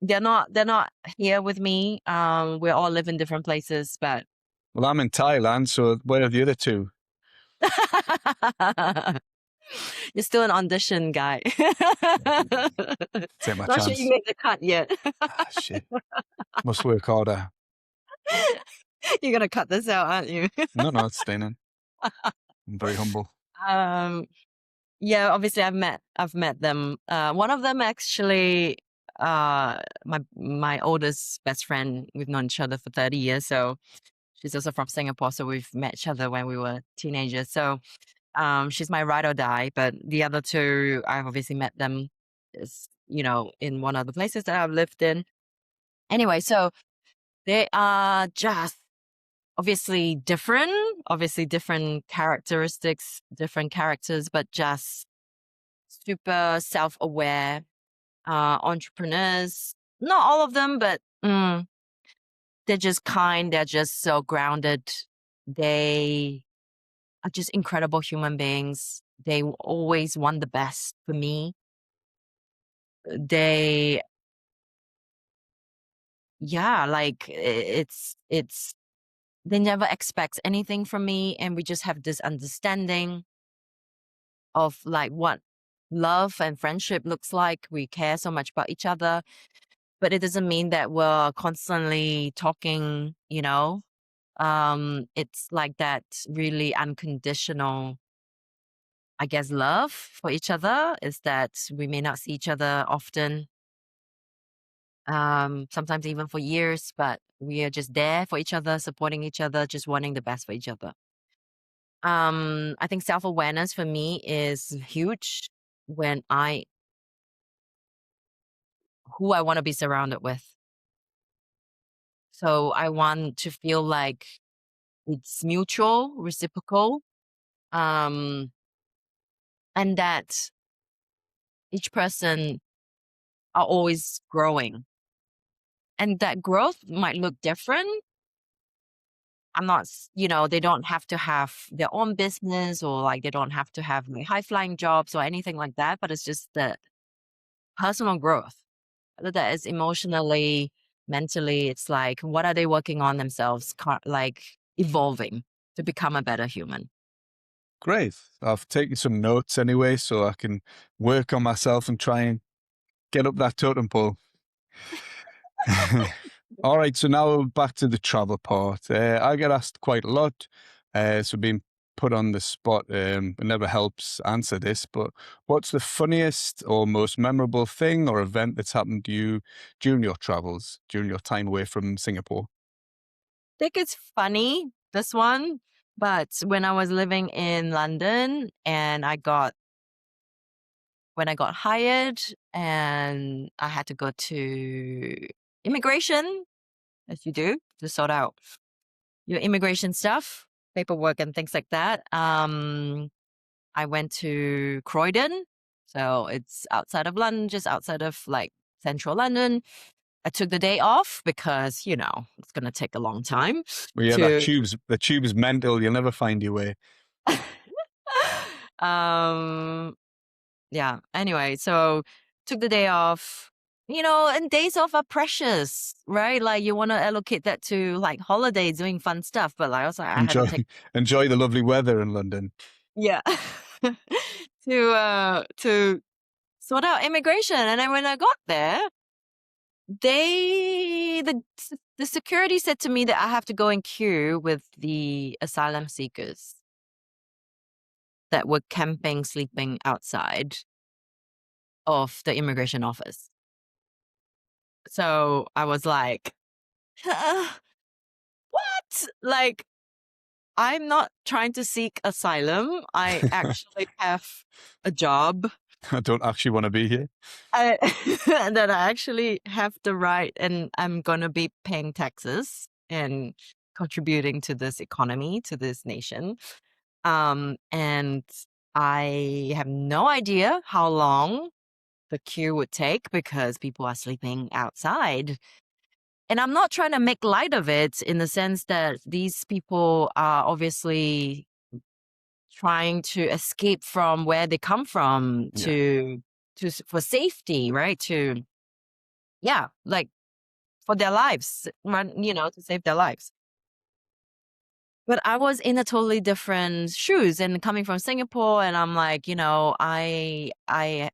they're not here with me. We all live in different places, but Well, I'm in Thailand, so where are the other two? you're still an audition guy. Take my Not sure you chance. made the cut yet. Ah, shit. Must work harder. You're gonna cut this out, aren't you? No, no, it's staying in. I'm very humble. Um, yeah, obviously I've met them. One of them actually, my oldest best friend. We've known each other for 30 years, so she's also from Singapore. So we've met each other when we were teenagers. So she's my ride or die. But the other two, I've obviously met them, in one of the places that I've lived in. Anyway, so they are just obviously different characteristics, different characters, but just super self-aware entrepreneurs. Not all of them, but they're just kind. They're just so grounded. They are just incredible human beings. They always want the best for me. They, yeah, like it's they never expect anything from me, and we just have this understanding of like what love and friendship looks like. We care so much about each other. but it doesn't mean that we're constantly talking, you know. It's like that really unconditional, I guess, love for each other is that we may not see each other often, sometimes even for years, but we are just there for each other, supporting each other, just wanting the best for each other. I think self-awareness for me is huge when who I want to be surrounded with. So I want to feel like it's mutual, reciprocal, um, and that each person are always growing. And that growth might look different. I'm not, they don't have to have their own business or like they don't have to have like high flying jobs or anything like that, but it's just the personal growth. Whether that is emotionally, mentally, it's like, what are they working on themselves, like evolving to become a better human? Great. I've taken some notes anyway, so I can work on myself and try and get up that totem pole. All right, so now back to the travel part. I get asked quite a lot, so being put on the spot, it never helps answer this, but what's the funniest or most memorable thing or event that's happened to you during your travels, during your time away from Singapore? Think it's funny, this one, but when I was living in London and when I got hired and I had to go to immigration, as you do, to sort out your immigration stuff, paperwork and things like that. I went to Croydon. So it's outside of London, just outside of like central London. I took the day off because, it's going to take a long time Well, yeah, to, the tube's mental. You'll never find your way. um, yeah. Anyway, so took the day off, and days off are precious, right? Like you want to allocate that to like holidays, doing fun stuff. But like also I had to Enjoy, take, enjoy the lovely weather in London. yeah, to sort out immigration. And then when I got there, the security said to me that I have to go in queue with the asylum seekers that were camping, sleeping outside of the immigration office. So I was like, what? Like, I'm not trying to seek asylum. I actually have a job. I don't actually want to be here. That I actually have the right and I'm going to be paying taxes and contributing to this economy, to this nation. And I have no idea how long the queue would take because people are sleeping outside. And I'm not trying to make light of it in the sense that these people are obviously trying to escape from where they come from Yeah. for safety, right? Like for their lives, to save their lives. But I was in a totally different shoes and coming from Singapore, and I'm like, I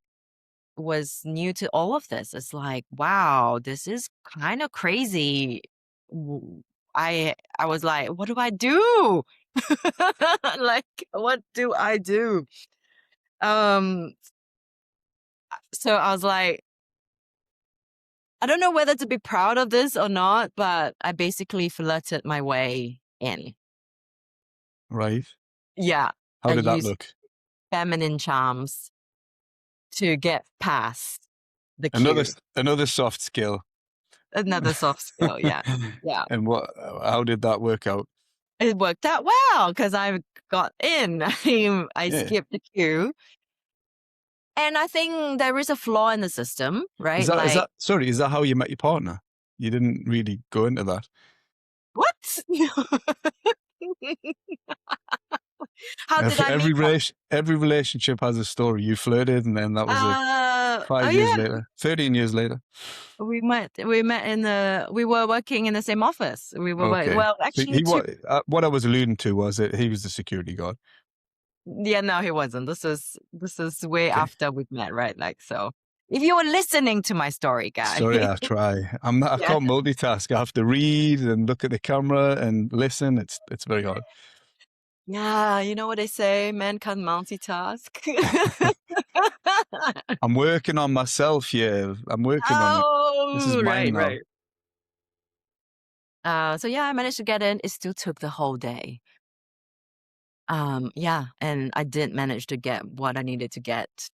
was new to all of this. It's like, wow, this is kind of crazy. W- I was like, what do I do? Like, what do I do? Um, so I was like, I don't know whether to be proud of this or not, but I basically flirted my way in. Right. Yeah, How I did that used look? feminine charms to get past the Another queue. another soft skill. Another soft skill. Yeah. Yeah. And how did that work out? It worked out well because I got in. I Yeah. skipped the queue. And I think there is a flaw in the system, Is right? that is Like, that sorry, is that how you met your partner? You didn't really go into that. what? How did Every I every meet her? relation every relationship has a story. You flirted and then that was it. Oh 5 years yeah. later, 13 years later. We met we were working in the same office. We were, Okay. well, So actually two, what I was alluding to was that he was the security guard. yeah, no, he wasn't. This is way Okay. after we've met, right? Like, so. If you were listening to my story, guy. Sorry, I try. I Yeah. can't multitask. I have to read and look at the camera and listen. It's very hard. Yeah, you know what they say, men can't multitask. I'm working on myself, yeah. I'm working on it. This is Oh, mine right, now. right. So yeah, I managed to get in. It still took the whole day. Yeah, and I did manage to get what I needed to get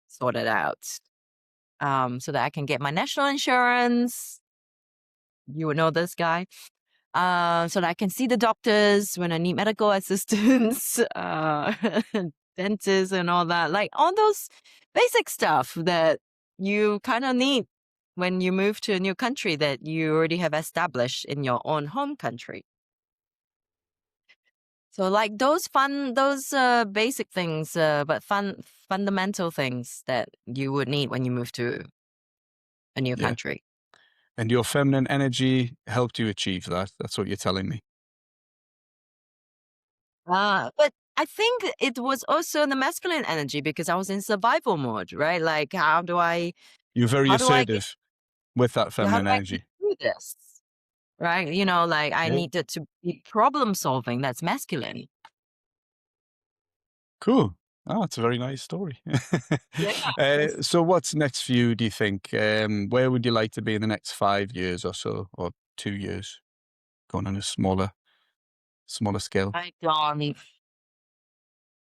sorted out. So that I can get my national insurance. You would know this guy. So that I can see the doctors when I need medical assistance, dentists and all that. Like all those basic stuff that you kind of need when you move to a new country that you already have established in your own home country. So like those basic things, but fundamental things that you would need when you move to a new Yeah. country. And your feminine energy helped you achieve that. That's what you're telling me. But I think it was also the masculine energy because I was in survival mode, right? Like, You're very how do I get, assertive with that how do feminine I get energy. through this? Right? You know, like I Yeah. needed to be problem solving. That's masculine. Cool. Oh, it's a very nice story. Yeah. Yes. So what's next for you, do you think? Where would you like to be in the next 5 years or so, or 2 years, going on a smaller scale?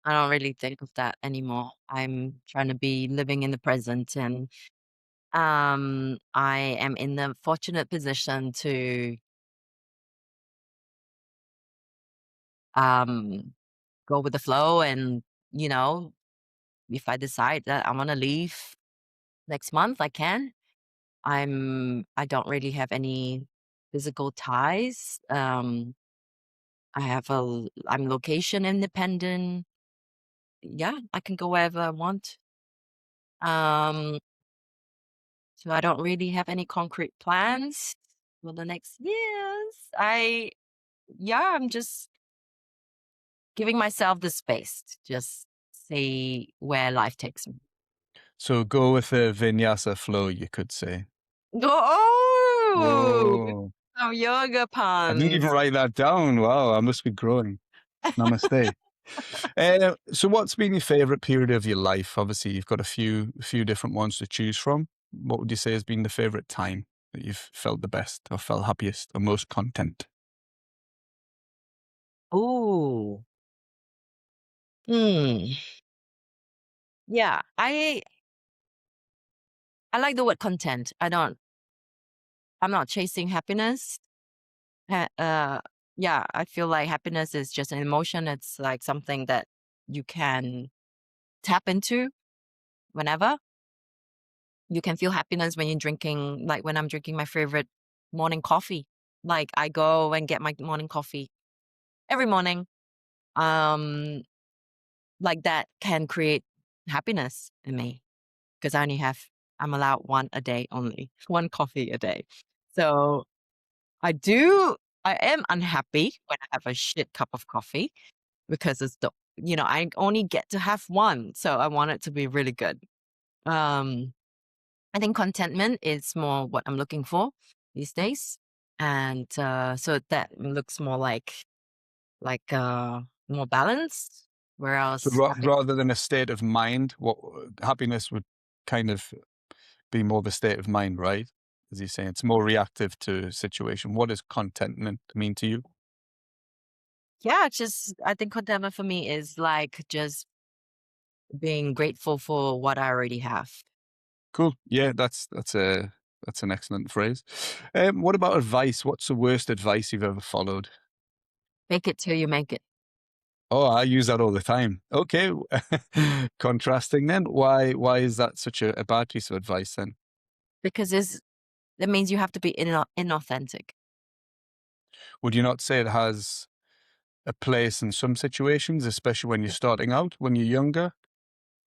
I don't really think of that anymore. I'm trying to be living in the present, and I am in the fortunate position to um go with the flow, and you know, if I decide that I want to leave next month, I can. I don't really have any physical ties. I'm location independent. Yeah, I can go wherever I want. Um, so I don't really have any concrete plans for the next years. I'm just giving myself the space to just see where life takes me. So go with the vinyasa flow, you could say. Oh, Oh, some yoga I didn't even puns. write that down. Wow, I must be growing. Namaste. So what's been your favorite period of your life? Obviously, you've got a few different ones to choose from. What would you say has been the favorite time that you've felt the best or felt happiest or most content? Ooh. Hmm. Yeah, I like the word content. I'm not chasing happiness. Ha- Uh, yeah, I feel like happiness is just an emotion. It's like something that you can tap into whenever. You can feel happiness when you're drinking, like when I'm drinking my favorite morning coffee. Like I go and get my morning coffee every morning. Um, like that can create happiness in me because I'm allowed one a day only, one coffee a day. So I am unhappy when I have a shit cup of coffee because I only get to have one. So I want it to be really good. Um, I think contentment is more what I'm looking for these days. And so that looks more like more balanced. So Whereas rather than a state of mind, what happiness would kind of be more of a state of mind, right? As you say, it's more reactive to a situation. What does contentment mean to you? yeah, just I think contentment for me is like just being grateful for what I already have. Cool. Yeah, that's an excellent phrase. What about advice? What's the worst advice you've ever followed? Make it till you make it. Oh, I use that all the time. Okay. Contrasting then. Why is that such a bad piece of advice then? Because that means you have to be inauthentic. Would you not say it has a place in some situations, especially when you're starting out, when you're younger?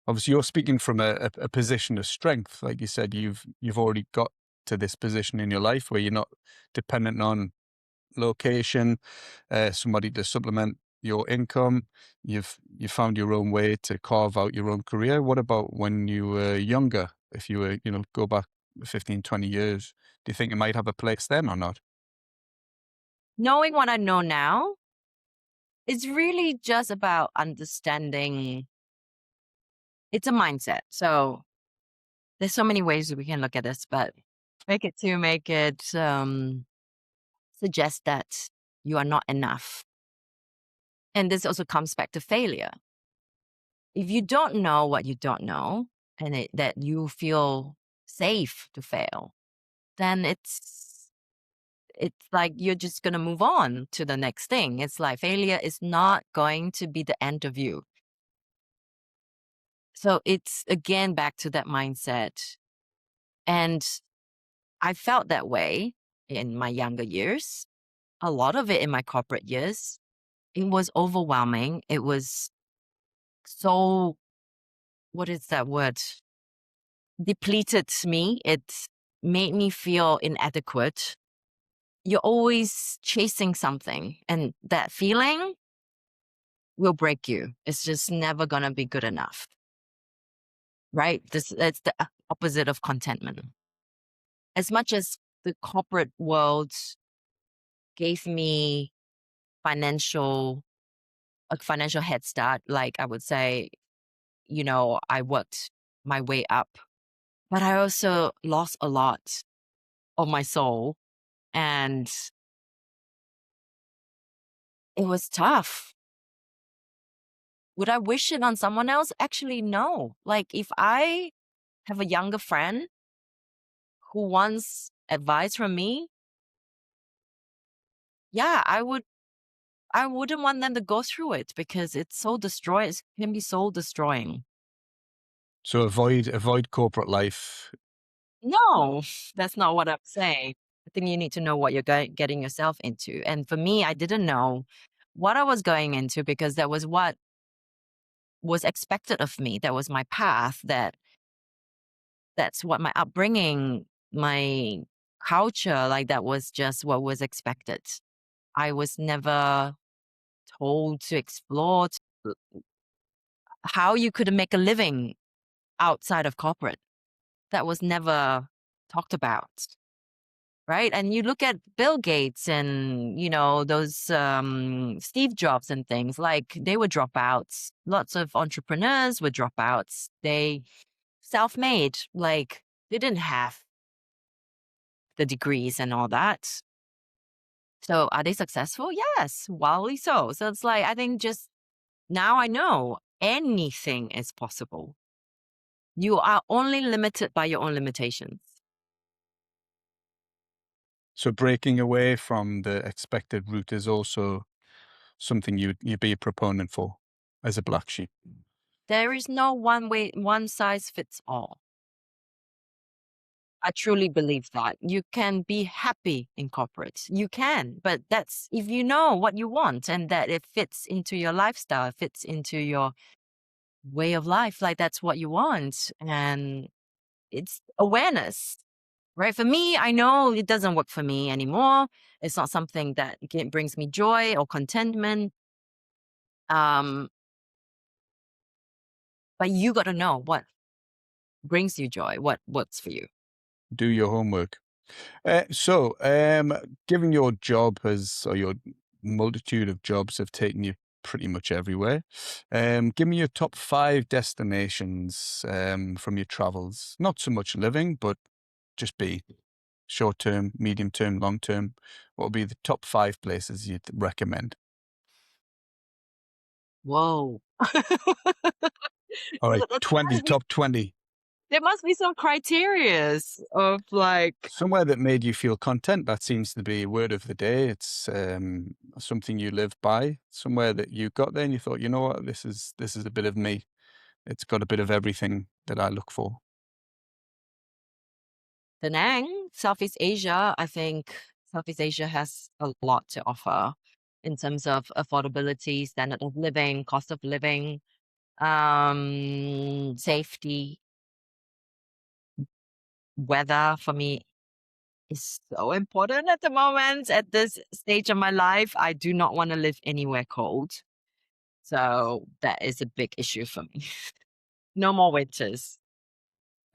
Obviously, you're speaking from a position of strength. Like you said, you've already got to this position in your life where you're not dependent on location, somebody to supplement your income. You found your own way to carve out your own career. What about when you were younger? if you were, go back 15, 20 years? Do you think it might have a place then or not? Knowing what I know now, it's really just about understanding. It's a mindset. So there's so many ways we can look at this, but make it suggest that you are not enough. And this also comes back to failure. If you don't know what you don't know, and that you feel safe to fail, then it's like you're just gonna move on to the next thing. It's like failure is not going to be the end of you. So it's again back to that mindset. And I felt that way in my younger years, a lot of it in my corporate years. It was overwhelming. It was so, what is that word? Depleted me. It made me feel inadequate. You're always chasing something, and that feeling will break you. It's just never going to be good enough, right? That's the opposite of contentment. As much as the corporate world gave me financial a financial head start, like I would say, I worked my way up, but I also lost a lot of my soul, and it was tough. Would I wish it on someone else? Actually, no. Like if I have a younger friend who wants advice from me, yeah, I wouldn't want them to go through it because it's so destroying. It can be soul destroying. So avoid corporate life. No, that's not what I'm saying. I think you need to know what you're getting yourself into. And for me, I didn't know what I was going into because that was what was expected of me. That was my path. That's what my upbringing, my culture, like that was just what was expected. I was never told to explore how you could make a living outside of corporate. That was never talked about. Right. And you look at Bill Gates and, those Steve Jobs and things like they were dropouts. Lots of entrepreneurs were dropouts. They self-made, like they didn't have the degrees and all that. So are they successful? Yes, wildly so. So it's like, I think just now I know anything is possible. You are only limited by your own limitations. So breaking away from the expected route is also something you'd be a proponent for as a black sheep. There is no one size fits all. I truly believe that you can be happy in corporate. You can, but that's if you know what you want and that it fits into your lifestyle, fits into your way of life, like that's what you want. And it's awareness, right? For me, I know it doesn't work for me anymore. It's not something that brings me joy or contentment. Um, but you got to know what brings you joy, what works for you. Do your homework. Given your job or your multitude of jobs have taken you pretty much everywhere, give me your top 5 destinations from your travels. Not so much living, but just be short term, medium term, long term. What would be the top 5 places you'd recommend? Whoa. All right, There 20, must be top 20. there must be some criterias of like Somewhere that made you feel content. That seems to be word of the day. It's something you live by. Somewhere that you got there and you thought, you know what, this is a bit of me. It's got a bit of everything that I look for. Penang, Southeast Asia. I think Southeast Asia has a lot to offer in terms of affordability, standard of living, cost of living, safety, weather for me is so important at the moment. At this stage of my life, I do not want to live anywhere cold. So that is a big issue for me. No more winters.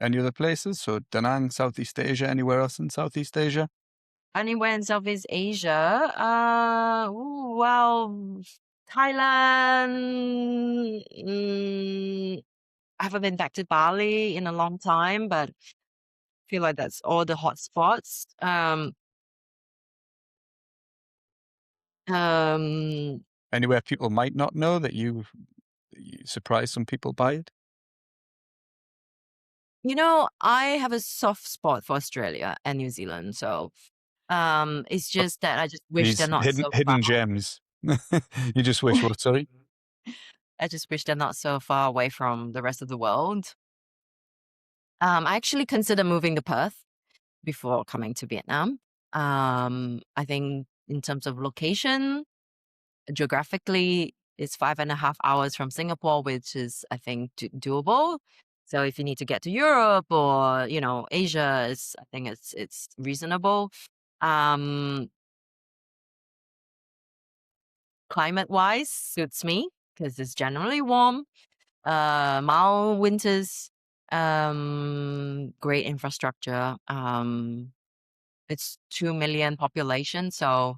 any other places? So Da Nang, Southeast Asia, anywhere else in Southeast Asia? Anywhere in Southeast Asia? Well, Thailand. I haven't been back to Bali in a long time, but feel like that's all the hot spots. Um, Anywhere people might not know that you surprise some people by it? I have a soft spot for Australia and New Zealand, so it's just that I just wish they're These not hidden so far. hidden gems. You just wish what? Sorry. I just wish they're not so far away from the rest of the world. I actually consider moving to Perth before coming to Vietnam. I think in terms of location, geographically, it's 5.5 hours from Singapore, which is, I think, doable. So if you need to get to Europe or, Asia, I think it's reasonable. Um, Climate-wise, suits me because it's generally warm. Mild winters, great infrastructure. It's 2 million population, so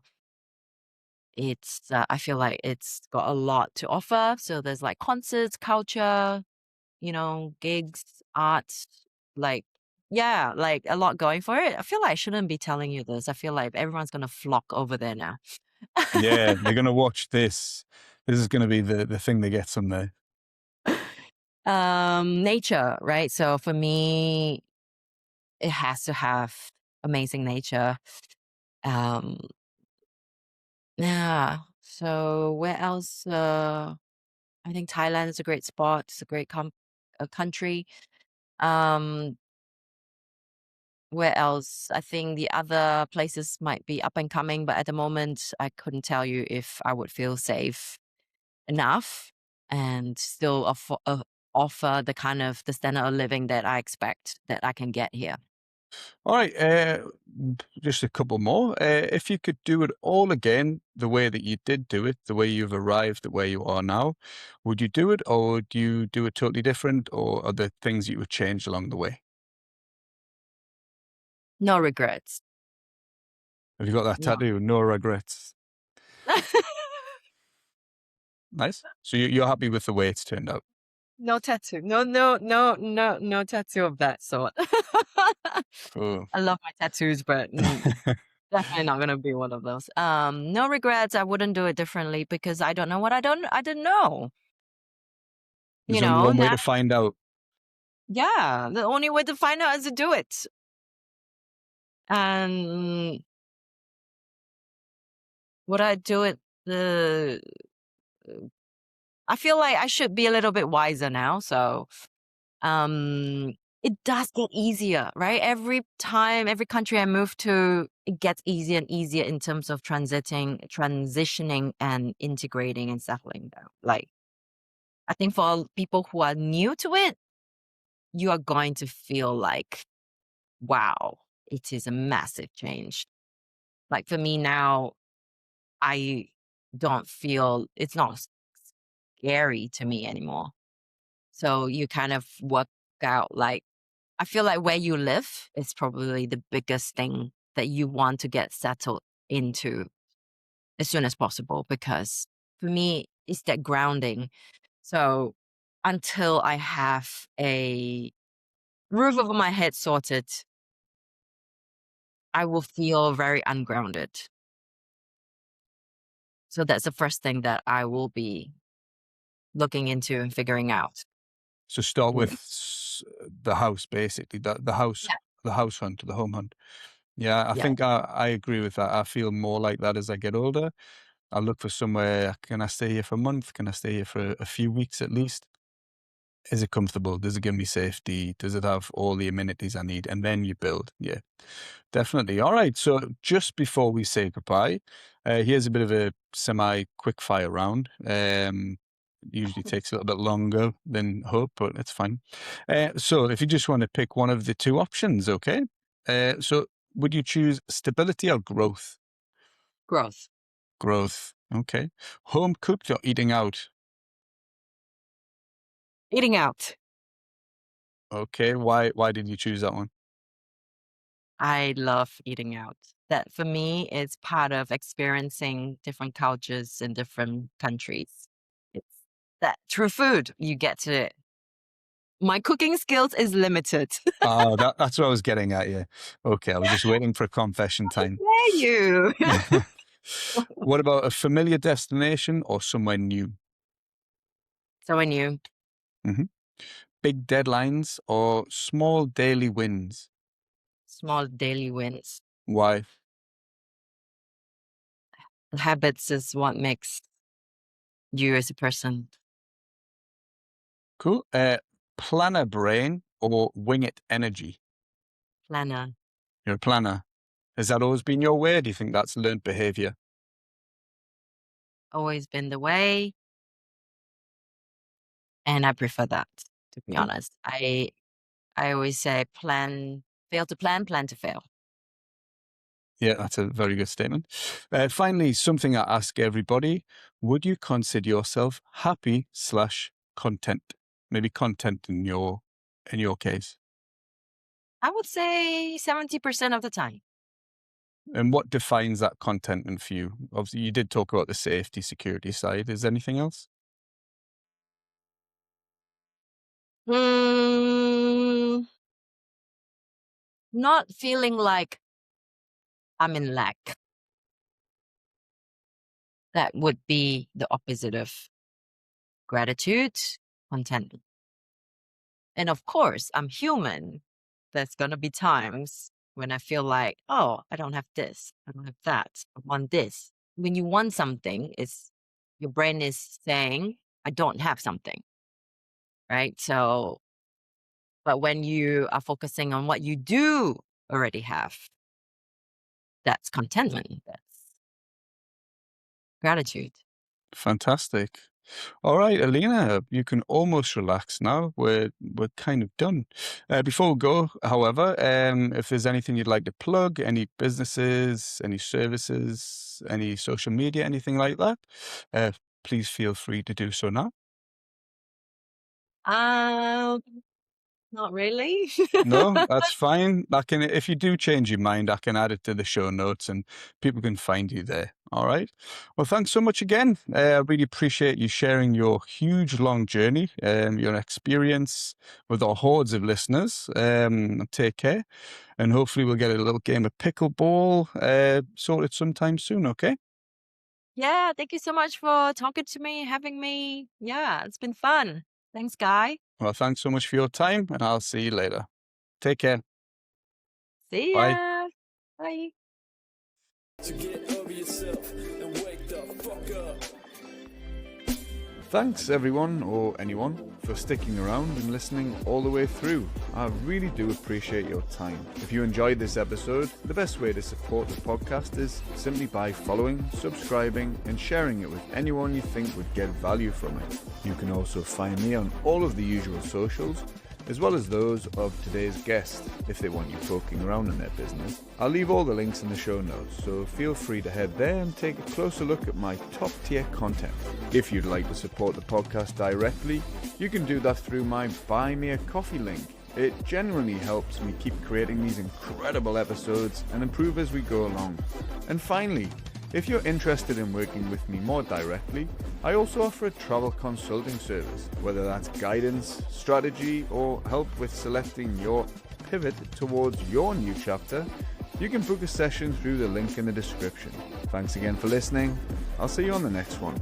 I feel like it's got a lot to offer. So there's like concerts, culture, gigs, arts, like, yeah, like a lot going for it. I feel like I shouldn't be telling you this. I feel like everyone's gonna flock over there now. Yeah, they're gonna watch this. This is gonna be the thing that gets them there. Nature, right? So for me, it has to have amazing nature. Um, yeah. So where else? I think Thailand is a great spot. It's a great country. Um, where else? I think the other places might be up and coming, but at the moment, I couldn't tell you if I would feel safe enough and still offer the standard of living that I expect that I can get here. All right, just a couple more. If you could do it all again, the way that you did do it, the way you've arrived at where you are now, would you do it, or would you do it totally different, or are there things you would change along the way? No regrets. Have you got that No. tattoo? No regrets. Nice. So you're happy with the way it's turned out? No tattoo. No, no, no, no, no tattoo of that sort. Cool. I love my tattoos, but definitely not gonna be one of those. No regrets. I wouldn't do it differently because I don't know what I didn't know. There's only one way Now, to find out. yeah, the only way to find out is to do it. And would I do it? The I feel like I should be a little bit wiser now. So, it does get easier, right? Every time, every country I move to, it gets easier and easier in terms of transitioning and integrating and settling down. Like, I think for people who are new to it, you are going to feel like, wow, it is a massive change. Like for me now, I don't feel it's not scary to me anymore. So you kind of work out like, I feel like where you live is probably the biggest thing that you want to get settled into as soon as possible because for me, it's that grounding. So until I have a roof over my head sorted, I will feel very ungrounded. So that's the first thing that I will be looking into and figuring out. So start You with know? the house, basically, Yeah, the house hunt, the home hunt. Yeah, I yeah. think I agree with that. I feel more like that as I get older. I look for somewhere. Can I stay here for a month? Can I stay here for a few weeks at least? Is it comfortable? Does it give me safety? Does it have all the amenities I need? And then you build. Yeah, definitely. All right. So just before we say goodbye, here's a bit of a semi quick fire round. Usually takes a little bit longer than hope, but it's fine. So if you just want to pick one of the two options, okay? So would you choose stability or growth? Growth. Growth. Okay. Home cooked or eating out? Eating out. Okay, why did you choose that one? I love eating out. That for me is part of experiencing different cultures in different countries. It's that through food you get to. My cooking skills is limited. Oh, that's what I was getting at, yeah. Okay, I was just waiting for a confession time. Dare you? What about a familiar destination or somewhere new? So I knew Mhm. Big deadlines or small daily wins? small daily wins. Why? Habits is what makes you as a person. Cool. Planner brain or wing it energy? Planner, You're a planner. Has that always been your way? Or do you think that's learned behavior? always been the way, and I prefer that, to be Cool. honest. I always say fail to plan to fail. Yeah, that's a very good statement. Finally, something I ask everybody: would you consider yourself happy/content? Maybe content in your case. I would say 70% of the time. And what defines that contentment for you? Obviously, you did talk about the safety, security side. Is there anything else? Mm, not feeling like I'm in lack. That would be the opposite of gratitude, contentment. And of course, I'm human. There's going to be times when I feel like, oh, I don't have this, I don't have that, I want this. When you want something, it's your brain is saying, I don't have something, right? So, but when you are focusing on what you do already have, that's contentment, that's gratitude. Fantastic. All right, Elina, you can almost relax now. We're kind of done. Before we go, however, if there's anything you'd like to plug, any businesses, any services, any social media, anything like that, uh, please feel free to do so now. Um, Not really. No, that's fine. I can, if you do change your mind, I can add it to the show notes and people can find you there. All right. Well, thanks so much again. I really appreciate you sharing your huge, long journey, your experience with our hordes of listeners. Take care, and hopefully we'll get a little game of pickleball sorted sometime soon. Okay. Yeah, thank you so much for talking to me, having me. Yeah, it's been fun. Thanks, Guy. Well, thanks so much for your time, and I'll see you later. Take care. See Bye. ya. Bye. To get over yourself and wake the fuck up. Thanks everyone or anyone for sticking around and listening all the way through. I really do appreciate your time. If you enjoyed this episode, the best way to support the podcast is simply by following, subscribing and sharing it with anyone you think would get value from it. You can also find me on all of the usual socials, as well as those of today's guest, if they want you poking around in their business. I'll leave all the links in the show notes, so feel free to head there and take a closer look at my top tier content. If you'd like to support the podcast directly, you can do that through my Buy Me a Coffee link. It genuinely helps me keep creating these incredible episodes and improve as we go along. And finally, if you're interested in working with me more directly, I also offer a travel consulting service, whether that's guidance, strategy, or help with selecting your pivot towards your new chapter. You can book a session through the link in the description. Thanks again for listening. I'll see you on the next one.